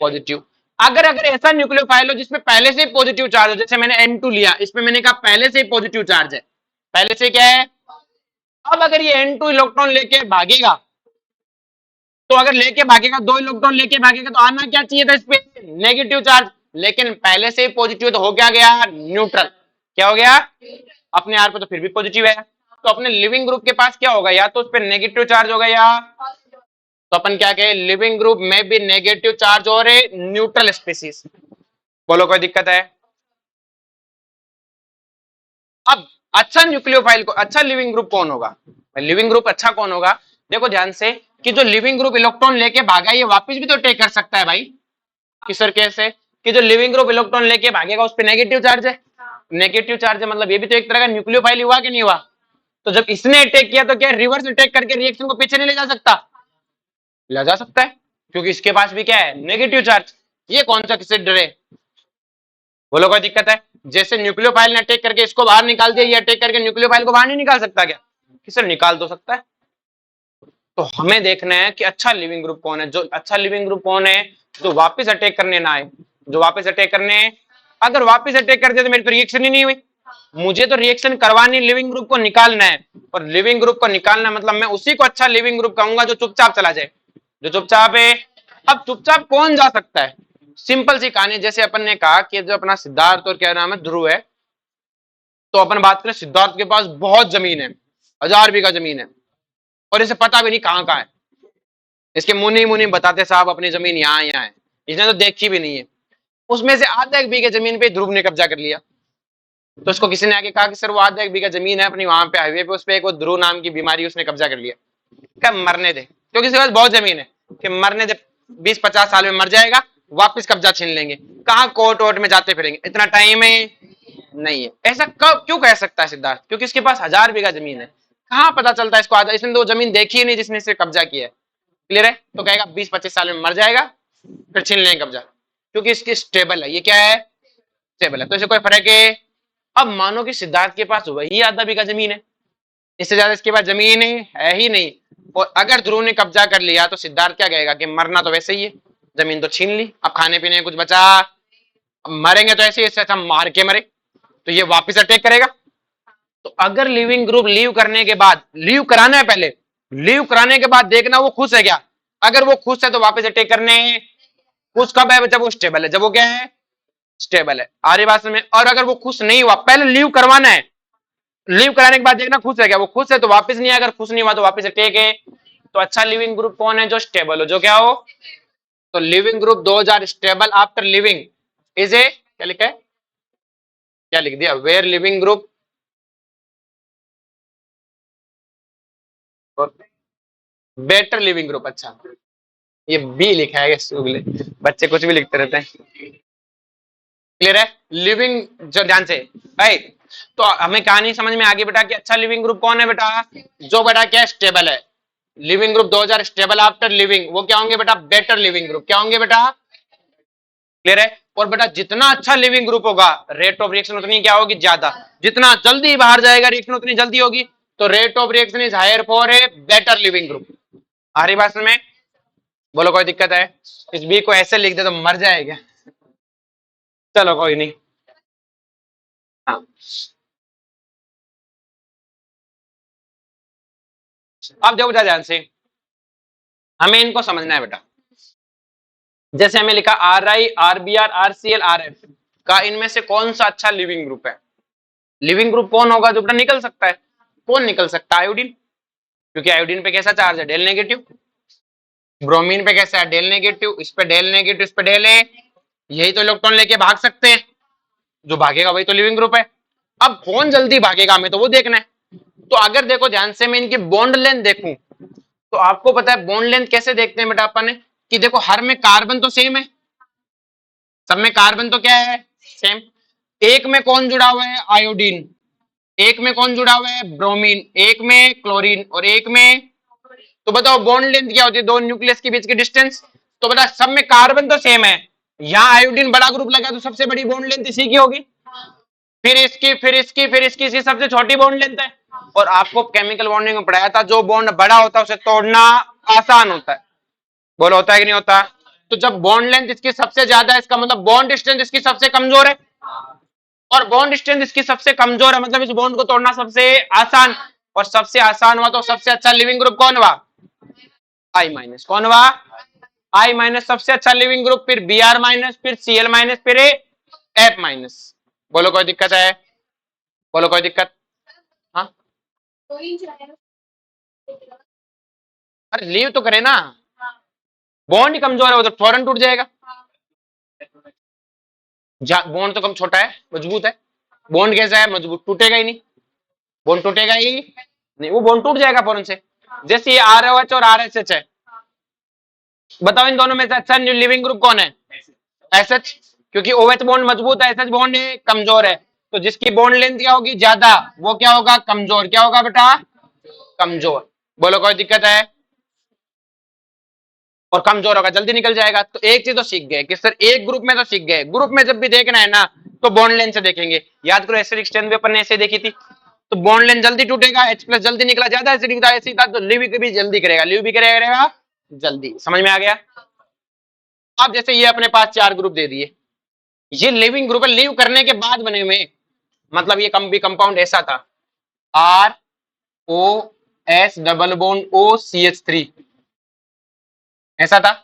पॉजिटिव। अगर ऐसा न्यूक्लियोफाइल हो जिसमें पहले से पॉजिटिव चार्ज हो, जैसे मैंने N2 लिया, इसमें मैंने कहा पहले से पॉजिटिव चार्ज है, पहले से क्या है? अब अगर ये N2 इलेक्ट्रॉन लेके भागेगा, तो अगर लेके भागेगा, दो इलेक्ट्रॉन लेके भागेगा तो आना क्या चाहिए था? इस पे नेगेटिव चार्ज, लेकिन पहले से ही पॉजिटिव, तो हो क्या गया? न्यूट्रल। क्या हो गया? अपने आर पे तो फिर भी पॉजिटिव है, तो अपने लिविंग ग्रुप के पास क्या होगा? या तो उस पर नेगेटिव चार्ज होगा या, तो अपन क्या कहें? लिविंग ग्रुप में भी नेगेटिव चार्ज और न्यूट्रल स्पीसीज। बोलो कोई दिक्कत है? अब अच्छा न्यूक्लियोफाइल को, अच्छा लिविंग ग्रुप कौन होगा? लिविंग ग्रुप अच्छा कौन होगा? देखो ध्यान से कि जो लिविंग ग्रुप इलेक्ट्रॉन लेके भागा ये वापस भी तो टेक कर सकता है भाई। कि सर कैसे? कि जो लिविंग ग्रुप इलेक्ट्रॉन लेके भागेगा उस पे नेगेटिव चार्ज है, नेगेटिव चार्ज है मतलब ये भी तो एक तरह का न्यूक्लियोफाइल हुआ कि नहीं हुआ? तो जब इसने अटैक किया तो क्या रिवर्स अटैक करके रिएक्शन को पीछे नहीं ले जा सकता? ले जा सकता है, क्योंकि इसके पास भी क्या है? Negative charge. ये कौन सा किससे डरे? बोलो कोई दिक्कत है? जैसे न्यूक्लियोफाइल ने अटैक करके इसको बाहर निकाल दिया, ये अटैक करके न्यूक्लियोफाइल को बाहर नहीं निकाल सकता क्या? किसे निकाल तो सकता है। तो हमें देखना है कि अच्छा लिविंग ग्रुप कौन है। जो अच्छा लिविंग ग्रुप कौन है? जो वापस अटैक करने ना आए, जो वापस अटैक करने, अगर वापस अटैक कर दिया तो मेरी तो रिएक्शन ही नहीं हुई, मुझे तो रिएक्शन करवानी, लिविंग ग्रुप को निकालना है, और लिविंग ग्रुप को निकालना मतलब मैं उसी को अच्छा लिविंग ग्रुप कहूंगा जो चुपचाप चला जाए, जो चुपचाप है। अब चुपचाप कौन जा सकता है? सिंपल सी कहानी, जैसे अपन ने कहा कि जो अपना सिद्धार्थ और क्या नाम है ध्रुव है, तो अपन बात करें सिद्धार्थ के पास बहुत जमीन है, 1000 बीघा जमीन है, और इसे पता भी नहीं कहाँ कहाँ है। इसके मुनि मुनि बताते साहब अपनी जमीन यहाँ यहाँ है, इसने तो देखी भी नहीं है। उसमें से आधा एक बीघे जमीन पे ध्रुव ने कब्जा कर लिया। तो उसको किसी ने आके कहा कि सर वो आधा एक बीघा जमीन है अपनी वहां पे हाईवे पे, उस पे एक वो ध्रुव नाम की बीमारी उसने कब्जा कर लिया। क्या मरने दे, क्योंकि इसके पास बहुत जमीन है, कि मरने दे, 20-50 साल में मर जाएगा, वापस कब्जा छीन लेंगे, कहाँ कोर्ट वोर्ट में जाते फिरेंगे, इतना टाइम है नहीं है। ऐसा कब क्यों कह सकता है सिद्धार्थ? क्योंकि इसके पास 1000 बीघा जमीन है। कहाँ पता चलता है इसको आधा, इसने तो जमीन देखी ही नहीं जिसने इसे कब्जा किया है। क्लियर है? तो कहेगा 20-25 साल में मर जाएगा, फिर छीन लेंगे कब्जा, क्योंकि इसकी स्टेबल है। ये क्या है? स्टेबल है, तो इसे कोई फर्क है। अब मानो कि सिद्धार्थ के पास वही आधा बीघा जमीन है, इससे ज्यादा इसके पास जमीन है ही नहीं, और अगर ध्रुव ने कब्जा कर लिया तो सिद्धार्थ क्या कहेगा कि मरना तो वैसे ही है, जमीन तो छीन ली, अब खाने पीने कुछ बचा, अब मरेंगे तो ऐसे ही, इससे अच्छा मार के मरे। तो ये वापस अटैक करेगा। तो अगर लिविंग ग्रुप लीव करने के बाद, लीव कराना है पहले, लीव कराने के बाद देखना वो खुश है क्या। अगर वो खुश है तो वापस अटैक करने। खुश कब है? जब वो स्टेबल है। जब वो क्या है? स्टेबल है। आर्य भाषा में। और अगर वो खुश नहीं हुआ, पहले लीव करवाना है, लीव कराने के बाद देखना खुश है क्या। वो खुश है तो वापस नहीं, अगर खुश नहीं हुआ तो वापस अटैक है। तो अच्छा लिविंग ग्रुप कौन है? जो स्टेबल हो, जो क्या हो। तो leaving group 2000 stable after leaving is a, क्या लिखा है, क्या लिख दिया, where leaving group better leaving group. अच्छा, ये बी लिखा है, बच्चे कुछ भी लिखते रहते हैं। क्लियर है? लिविंग, जो ध्यान से भाई, तो हमें कहानी समझ में आ गई बेटा कि अच्छा लिविंग ग्रुप कौन है बेटा, जो बेटा क्या स्टेबल है। Living group 2000 stable after living, वो क्या होंगे बेटा? Better leaving group. क्या होंगे बेटा? क्लियर है? और बेटा जितना अच्छा लिविंग ग्रुप होगा, रेट ऑफ रिएक्शन उतनी क्या होगी? ज्यादा। जितना जल्दी बाहर जाएगा रिएक्शन उतनी जल्दी होगी, तो rate of reaction is higher for a better leaving group. आ रही बात में? बोलो कोई दिक्कत है? इस बी को ऐसे लिख दे तो मर जाएगा। चलो कोई नहीं। हाँ, अब देखो ध्यान से, हमें इनको समझना है बेटा। जैसे हमें लिखा RI, RBr, RCl, RF का इनमें से कौन सा अच्छा लिविंग ग्रुप है। लिविंग ग्रुप कौन होगा जो बेटा निकल सकता है? कौन निकल सकता है? आयोडीन, क्योंकि आयोडीन पे कैसा चार्ज है? Del negative. ब्रोमीन पे कैसा है? Del negative. इस पे डेल नेगेटिव, इस पे डेल है, यही तो इलेक्ट्रॉन लेके भाग सकते हैं, जो भागेगा वही तो लिविंग ग्रुप है। अब कौन जल्दी भागेगा हमें तो वो देखना है। तो अगर देखो ध्यान से मैं इनकी बॉन्ड लेंथ देखूं, तो आपको पता है बॉन्ड लेंथ कैसे देखते हैं बेटा अपन ने, कि देखो हर में कार्बन तो सेम है, सब में कार्बन तो क्या है? सेम। एक में कौन जुड़ा हुआ है? आयोडीन। एक में कौन जुड़ा हुआ है? ब्रोमीन। एक में क्लोरीन और एक में, तो बताओ बॉन्ड लेंथ क्या होती है? दो न्यूक्लियस के बीच की डिस्टेंस। तो बता सब में कार्बन तो सेम है, यहाँ आयोडीन बड़ा ग्रुप लगा तो सबसे बड़ी बॉन्ड लेंथ इसी की होगी, फिर इसकी, फिर इसकी, फिर इसकी, इसी सबसे छोटी बॉन्ड लेंथ है। और आपको केमिकल बॉन्डिंग में पढ़ाया था, जो बॉन्ड बड़ा होता है उसे तोड़ना आसान होता है। बोलो होता है कि नहीं होता? तो जब बॉन्ड लेंथ इसकी सबसे ज्यादा है, इसका मतलब बॉन्ड स्ट्रेंथ इसकी सबसे कमजोर है, और बॉन्ड स्ट्रेंथ इसकी सबसे कमजोर है, मतलब इस बॉन्ड को तोड़ना सबसे आसान। और सबसे आसान हुआ तो सबसे अच्छा लिविंग ग्रुप कौन हुआ? I-। कौन हुआ? I-। सबसे अच्छा लिविंग ग्रुप, फिर Br-, फिर Cl-, फिर F-। बोलो कोई दिक्कत है? बोलो कोई दिक्कत? हाँ, अरे लीव तो करे ना, बॉन्ड ही कमजोर है, वो तो फौरन टूट जाएगा। बॉन्ड तो कम छोटा है, मजबूत है। बॉन्ड कैसा है? मजबूत, टूटेगा ही नहीं, बॉन्ड टूटेगा ही नहीं, वो बॉन्ड टूट जाएगा फौरन से। जैसे ये ROH और RSH है, बताओ इन दोनों में से अच्छा लिविंग ग्रुप कौन है? SH, क्योंकि OH बॉन्ड मजबूत है, SH बॉन्ड कमजोर है। तो जिसकी बॉन्ड लेंथ क्या होगी? ज्यादा, वो क्या होगा? कमजोर। क्या होगा बेटा? कमजोर। बोलो कोई दिक्कत है? और कमजोर होगा, जल्दी निकल जाएगा। तो एक चीज तो सीख गए कि सर एक ग्रुप में तो सीख गए, ग्रुप में जब भी देखना है ना तो बॉन्ड लेंथ से देखेंगे। याद करो एसिडिक स्ट्रेंथ भी अपन ने ऐसे देखी थी, तो बॉन्ड लेंथ जल्दी टूटेगा, H+ जल्दी निकला, ज्यादा एसिडिक था, ऐसे था, तो लिव भी जल्दी करेगा, लिव भी करेगा जल्दी। समझ में आ गया? अब जैसे ये अपने पास 4 ग्रुप दे दिए, ये लिविंग ग्रुप है, लीव करने के बाद बने हुए, मतलब ये भी कंपाउंड ऐसा था, R O S double bond O C H three, ऐसा था।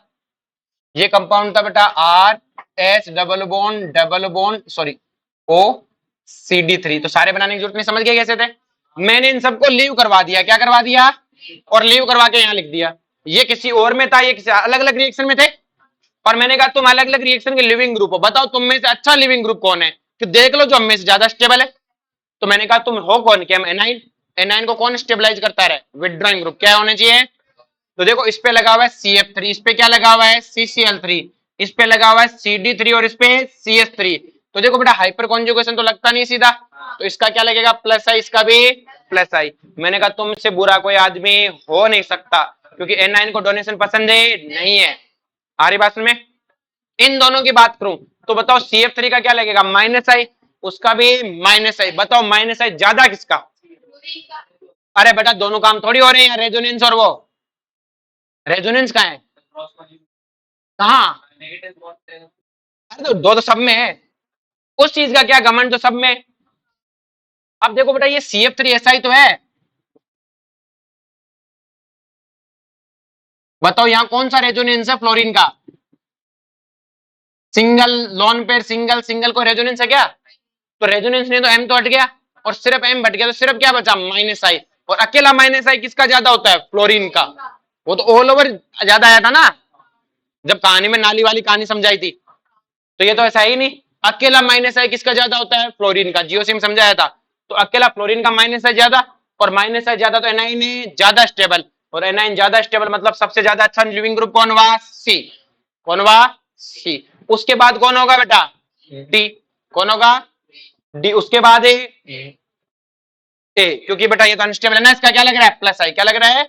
ये कंपाउंड था बेटा R S double bond sorry O C D three. तो सारे बनाने की जरूरत नहीं, समझ गए कैसे थे। मैंने इन सबको लीव करवा दिया, क्या करवा दिया, और लीव करवा के यहाँ लिख दिया। ये किसी और में था, ये किसी अलग अलग रिएक्शन में थे, पर मैंने कहा तुम अलग अलग रिएक्शन के लिविंग ग्रुप हो, बताओ तुम में से अच्छा लिविंग ग्रुप कौन है, कि देख लो जो हम में से ज्यादा स्टेबल है। तो मैंने कहा तुम हो कौन, कि हम एनाइन। एनाइन को कौन स्टेबलाइज करता है, विड्रॉइंग ग्रुप, क्या होने चाहिए। तो देखो इस पे लगा हुआ है CF3, इस पे क्या लगा हुआ है CCl3, इस पे लगा हुआ है CD3 और इस पे CH3। तो देखो बेटा हाइपर कॉन्जुगेशन तो लगता नहीं सीधा, तो इसका क्या लगेगा प्लस आई, इसका भी प्लस आई। मैंने कहा तुमसे बुरा कोई आदमी हो नहीं सकता, क्योंकि एनाइन को डोनेशन पसंद है नहीं है। आ रही बात में। इन दोनों की बात करूं तो बताओ CF3 का क्या लगेगा माइनस आई, उसका भी माइनस आई। बताओ माइनस आई ज्यादा किसका। अरे बेटा दोनों काम थोड़ी हो रहे हैं, रेजोनेंस और वो रेजोनेंस का है कहाँ। अरे तो दो तो सब में है, उस चीज का क्या घमंड, तो सब में। अब देखो बेटा ये CF3 ऐसा ही तो है। बताओ यहाँ कौन सा रेजोनेंस है फ्लोरीन का, single lone pair single single को रेजोनेंस है क्या। तो रेजोनेंस नहीं तो एम तो हट गया, और सिर्फ एम हट गया, तो सिर्फ क्या बचा माइनस आई। और अकेला माइनस आई किसका ज्यादा होता है, फ्लोरीन का। वो तो ऑल ओवर ज्यादा आया था ना, जब कहानी में नाली वाली कहानी समझाई थी। तो ये तो ऐसा ही नहीं, अकेला माइनस आई किसका ज्यादा होता है, फ्लोरीन का। जियो सिम समझाया था, तो अकेला फ्लोरीन का माइनस आई ज्यादा, और माइनस आई ज्यादा तो एनाइन है ज्यादा स्टेबल, और एनाइन ज्यादा स्टेबल मतलब सबसे ज्यादा अच्छा लिविंग ग्रुप कौन हुआ, सी। कौन हुआ, सी। उसके बाद कौन होगा बेटा, डी। कौन होगा, डी। उसके बाद ए, क्योंकि बेटा ये तो अनस्टेबल है ना, इसका क्या लग रहा है प्लस आई, क्या लग रहा है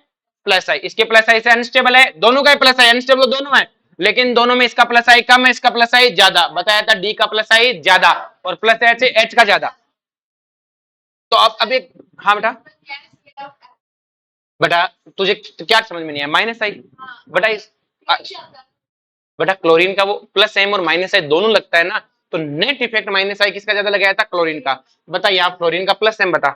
प्लस आई। इसके प्लस आई से अनस्टेबल है, दोनों का ही प्लस आई, अनस्टेबल दोनों है, लेकिन दोनों में इसका प्लस आई कम है, इसका प्लस आई ज्यादा। बताया था डी का प्लस आई ज्यादा, और प्लस एच एच का ज्यादा। तो अब एक, हाँ बेटा, बेटा तुझे क्या समझ में नहीं आया, माइनस आई बेटा बेटा क्लोरीन का वो प्लस एम और माइनस आई दोनों लगता है ना, तो नेट इफेक्ट माइनस आई किसका ज्यादा लगाया था, क्लोरीन का। बता यहाँ फ्लोरीन का प्लस एम बता,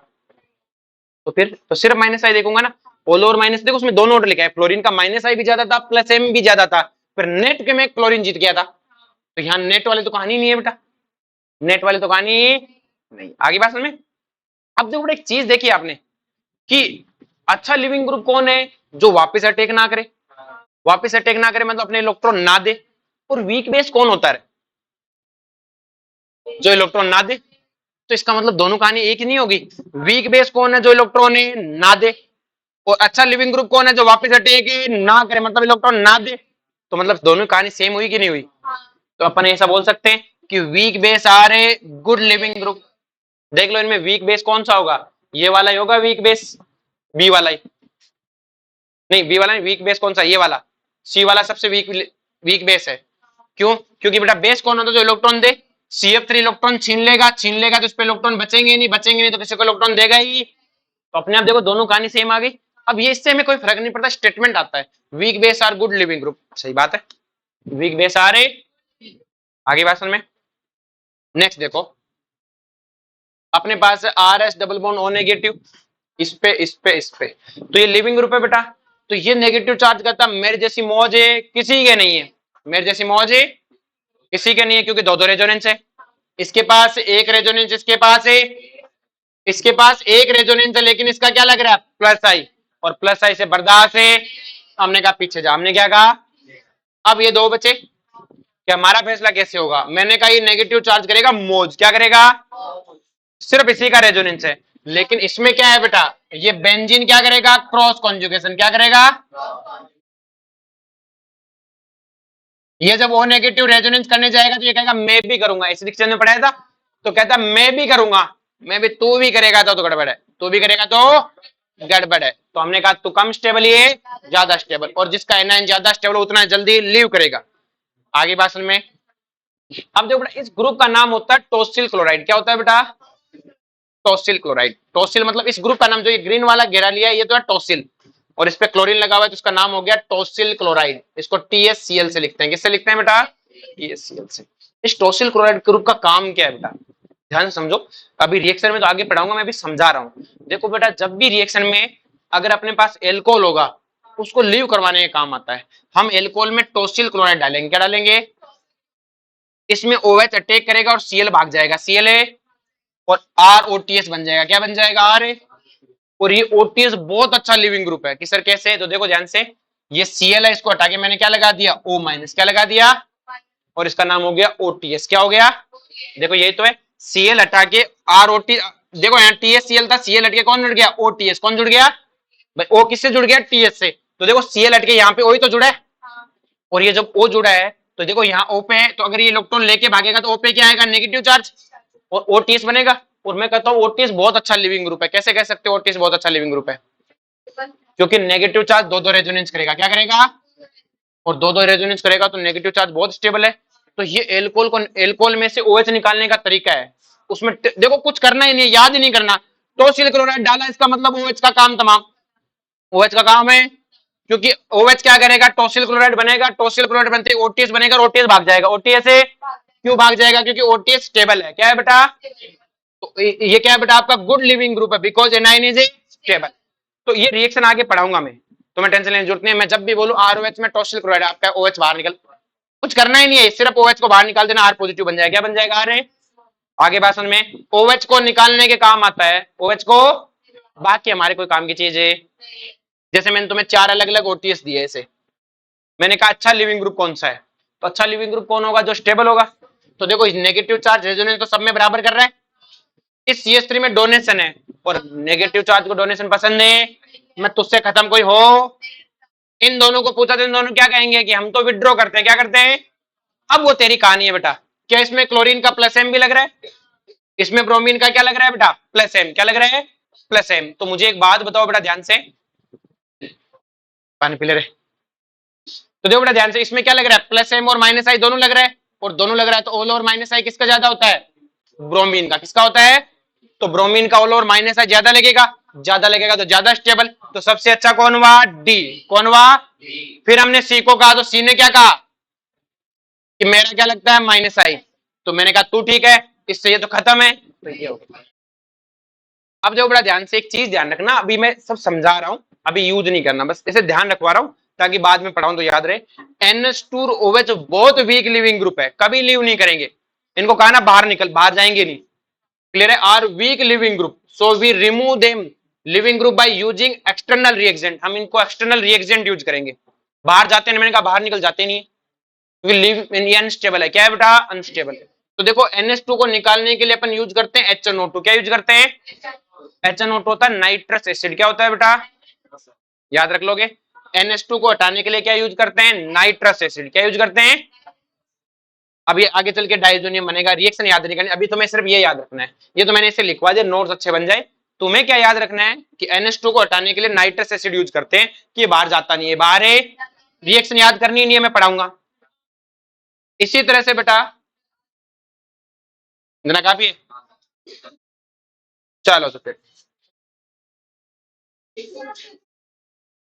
तो फिर तो सिर्फ माइनस आई देखूंगा ना, ऑल ओवर माइनस देखो उसमें दोनों ऑर्डर लिखा है, फ्लोरीन का माइनस आई भी ज्यादा था प्लस एम भी ज्यादा था, फिर नेट के में क्लोरीन जीत गया था। तो यहाँ नेट वाले तो कहानी नहीं है बेटा, नेट वाले तो कहानी नहीं। आगे बात में। अब देखो एक चीज देखी आपने कि अच्छा लिविंग ग्रुप कौन है, जो वापस अटैक ना करे। वापस अटैक ना करे मतलब अपने इलेक्ट्रॉन ना दे। और वीक बेस कौन होता है, जो इलेक्ट्रॉन ना दे। तो इसका मतलब दोनों कहानी एक ही नहीं होगी। वीक बेस कौन है, जो इलेक्ट्रॉन ना दे, और अच्छा लिविंग ग्रुप कौन है, जो वापस अटैक ना करे मतलब इलेक्ट्रॉन ना दे। तो मतलब दोनों कहानी सेम हुई कि नहीं हुई। तो अपन ऐसा बोल सकते हैं कि weak base are a good leaving group. देख लो इनमें वीक बेस कौन सा होगा, ये वाला ही होगा वीक बेस, बी वाला ही नहीं, बी वाला नहीं, वीक बेस कौन सा, ये वाला सी वाला सबसे वीक वीक बेस है। क्यों, क्योंकि बेटा बेस कौन होता है, जो इलेक्ट्रॉन दे। CF3 इलेक्ट्रॉन छीन लेगा तो उस पर इलेक्ट्रॉन बचेंगे नहीं तो किसी को इलेक्ट्रॉन देगा ही। तो अपने आप देखो दोनों कहानी सेम आ गई। अब ये इससे हमें कोई फर्क नहीं पड़ता, स्टेटमेंट आता है weak base are good leaving group, सही बात है, वीक बेस आर ए। आगे बात में नेक्स्ट देखो, अपने पास R S double bond O negative, इस पे इस पे इस पे, तो ये लिविंग ग्रुप है बेटा। तो ये नेगेटिव चार्ज करता, मेरे जैसी मौज है किसी के नहीं है, मेरे जैसी मौज है किसी के नहीं है, क्योंकि दो दो रेजोनेंस है। इसके पास एक रेजोनेंस, इसके पास है, इसके पास एक रेजोनेंस है, लेकिन इसका क्या लग रहा है प्लस आई, और प्लस आई से बर्दाश्त है। हमने कहा पीछे जा, हमने क्या कहा। अब ये दो बचे, कि हमारा फैसला कैसे होगा। मैंने कहा ये नेगेटिव चार्ज करेगा मौज, क्या करेगा, सिर्फ इसी का रेजोनेंस है। लेकिन इसमें क्या है बेटा, ये बेंजीन क्या करेगा, क्रॉस कॉन्जुगेशन, क्या करेगा। ये जब ओ नेगेटिव रेजोनेंस करने जाएगा तो ये कहेगा मैं भी करूंगा, इस डिक्शन में पढ़ाया था। तो कहता मैं भी करूंगा, मैं भी, तू भी करेगा तो गड़बड़ है, तू भी करेगा तो गड़बड़ है। तो हमने कहा तू कम स्टेबल, ये ज्यादा स्टेबल, और जिसका एनाइन ज्यादा स्टेबल उतना जल्दी लीव करेगा। आगे बात समझ में। अब देखो बेटा इस ग्रुप का नाम होता है टोसिल क्लोराइड, क्या होता है बेटा, टोसिल क्लोराइड। टोसिल मतलब इस ग्रुप का नाम, जो ये ग्रीन वाला घेरा लिया है ये तो है टोसिल, और इस पे क्लोरीन लगा हुआ है तो इसका नाम हो गया टोसिल क्लोराइड। इसको TSCl से लिखते हैं, किससे लिखते हैं बेटा, TSCl से। इस टोसिल क्लोराइड ग्रुप का काम क्या है बेटा, ध्यान से समझो, अभी रिएक्शन में तो आगे पढ़ाऊंगा, मैं भी समझा रहा हूँ। देखो बेटा, जब भी रिएक्शन में अगर अपने पास एल्कोहल होगा, उसको लीव करवाने के काम आता है। हम एल्कोहल में टॉसिल क्लोराइड डालेंगे, क्या डालेंगे, इसमें OH अटैक करेगा और Cl भाग जाएगा, Cl और ROTS बन जाएगा, क्या बन जाएगा, R। और ये OTS बहुत अच्छा लिविंग ग्रुप है कि सर कैसे, तो देखो ध्यान से, ये Cl है, इसको हटा के मैंने क्या लगा दिया, O माइनस, क्या लगा दिया, और इसका नाम हो गया OTS, क्या हो गया, देखो यही तो है, Cl हटा के ROT, देखो यहाँ TSCl था, Cl हट के कौन जुड़ गया, OTS, कौन जुड़ गया भाई, O किससे जुड़ गया, TS से, तो देखो Cl हट के यहाँ पे O ही तो जुड़ा है, और ये जब O जुड़ा है तो देखो यहाँ O पे है, तो अगर ये इलेक्ट्रॉन लेके भागेगा तो O पे क्या आएगा, नेगेटिव चार्ज, और OTS बनेगा। और मैं कहता हूँ OTS बहुत अच्छा लिविंग ग्रुप है। कैसे कह सकते हो OTS बहुत अच्छा लिविंग ग्रुप है, क्योंकि नेगेटिव चार्ज दो दो रेजोनेंस करेगा, क्या करेगा, और दो दो रेजोनेंस करेगा, तो नेगेटिव चार्ज बहुत स्टेबल है। तो ये एल्कोहल को, एल्कोहल में से OH निकालने का तरीका है, उसमें देखो कुछ करना ही नहीं, याद ही नहीं करना, टॉसिल क्लोराइड डाला, इसका मतलब OH का काम तमाम, OH का काम है, क्योंकि OH क्या करेगा, टॉसिल क्लोराइड बनेगा, टॉसिल क्लोराइड बनते ही OTS बनेगा, OTS भाग जाएगा, OTS से क्यों भाग जाएगा, क्योंकि OTS स्टेबल है, क्या है बेटा, तो ये क्या है बेटा, आपका गुड लिविंग ग्रुप है, बिकॉज एनाइन इज स्टेबल। तो ये रिएक्शन आगे पढ़ाऊंगा मैं, तो मैं टेंशन लेने की जरूरत नहीं है, मैं जब भी बोलूं ROH में टॉसिल क्लोराइड, आपका OH बाहर निकल, कुछ करना ही नहीं है, सिर्फ OH को बाहर निकाल देना, R पॉजिटिव बन जाएगा, क्या बन जाएगा, R। आगे बात समझ में, OH को निकालने के काम आता है, OH को, बाकी हमारे कोई काम की चीज है। जैसे मैंने तुम्हें 4 अलग अलग OTS दिए, ऐसे मैंने कहा अच्छा लिविंग ग्रुप कौन सा है, तो अच्छा लिविंग ग्रुप कौन होगा, जो स्टेबल होगा। तो देखो, इस नेगेटिव चार्ज रेजोनेंस तो सब में बराबर कर रहा है, इस CH3 में डोनेशन है, और नेगेटिव चार्ज को डोनेशन पसंद है, मैं तुझसे खत्म कोई हो, इन दोनों को पूछा तो इन दोनों क्या कहेंगे कि हम तो विड्रॉ करते हैं, क्या करते हैं। अब वो तेरी कहानी है बेटा, क्या इसमें क्लोरीन का प्लस M भी लग रहा है, इसमें ब्रोमीन का क्या लग रहा है बेटा, प्लस M, क्या लग रहा है, प्लस M। तो मुझे एक बात बताओ बेटा ध्यान से, पानी पी ले रहे, तो देखो बेटा ध्यान से, इसमें क्या लग रहा है, प्लस M और माइनस I दोनों लग रहा है, और दोनों लग रहा है, तो ओल और माइनस I किसका ज्यादा होता है, ब्रोमीन का, किसका होता है, तो ब्रोमीन का ओल और माइनस I ज्यादा लगेगा, ज्यादा लगेगा तो ज्यादा स्टेबल, तो सबसे अच्छा कौन हुआ, D, कौन हुआ, फिर हमने C को कहा, तो C ने क्या कहा कि मेरा क्या लगता है, माइनस I, तो मैंने कहा तू ठीक है, इससे ये तो खत्म है, तो ये हो गया। अब देखो बड़ा ध्यान से, एक चीज ध्यान रखना, अभी मैं सब समझा रहा हूं, अभी यूज नहीं करना, बस इसे ध्यान रखवा रहा हूं ताकि बाद में पढ़ाऊं तो याद रहे। NH2 और OH बहुत वीक लिविंग ग्रुप है, कभी लीव नहीं करेंगे, इनको कहा ना बाहर निकल, बाहर जाएंगे नहीं, क्लियर है, are weak leaving group, so we remove them leaving group by using external reactant, हम इनको एक्सटर्नल रिएक्टेंट यूज करेंगे, बाहर जाते हैं, मैंने कहा बाहर निकल जाते नहीं, क्योंकि लिव इन अनस्टेबल है, क्या है बेटा, अनस्टेबल है। तो देखो NH2 को निकालने के लिए अपन यूज करते हैं HNO2, क्या यूज करते हैं, HNO2 होता है नाइट्रस एसिड, क्या होता है बेटा, याद रख लोगे, NH2 को हटाने के लिए क्या यूज करते हैं, नाइट्रस एसिड, क्या यूज करते हैं। अब ये आगे चल के डाइजोनियम बनेगा, रिएक्शन याद नहीं करनी, अभी तुम्हें सिर्फ ये याद रखना है, ये तो मैंने इसे लिखवा दिया, नोट्स अच्छे बन जाए। तुम्हें क्या याद रखना है कि NH2 को हटाने के लिए नाइट्रस एसिड यूज करते हैं, कि ये बाहर जाता नहीं है, बाहर है, रिएक्शन याद करनी नहीं है, मैं पढ़ाऊंगा। इसी तरह से बेटा, इतना काफी है, चलो तो फिर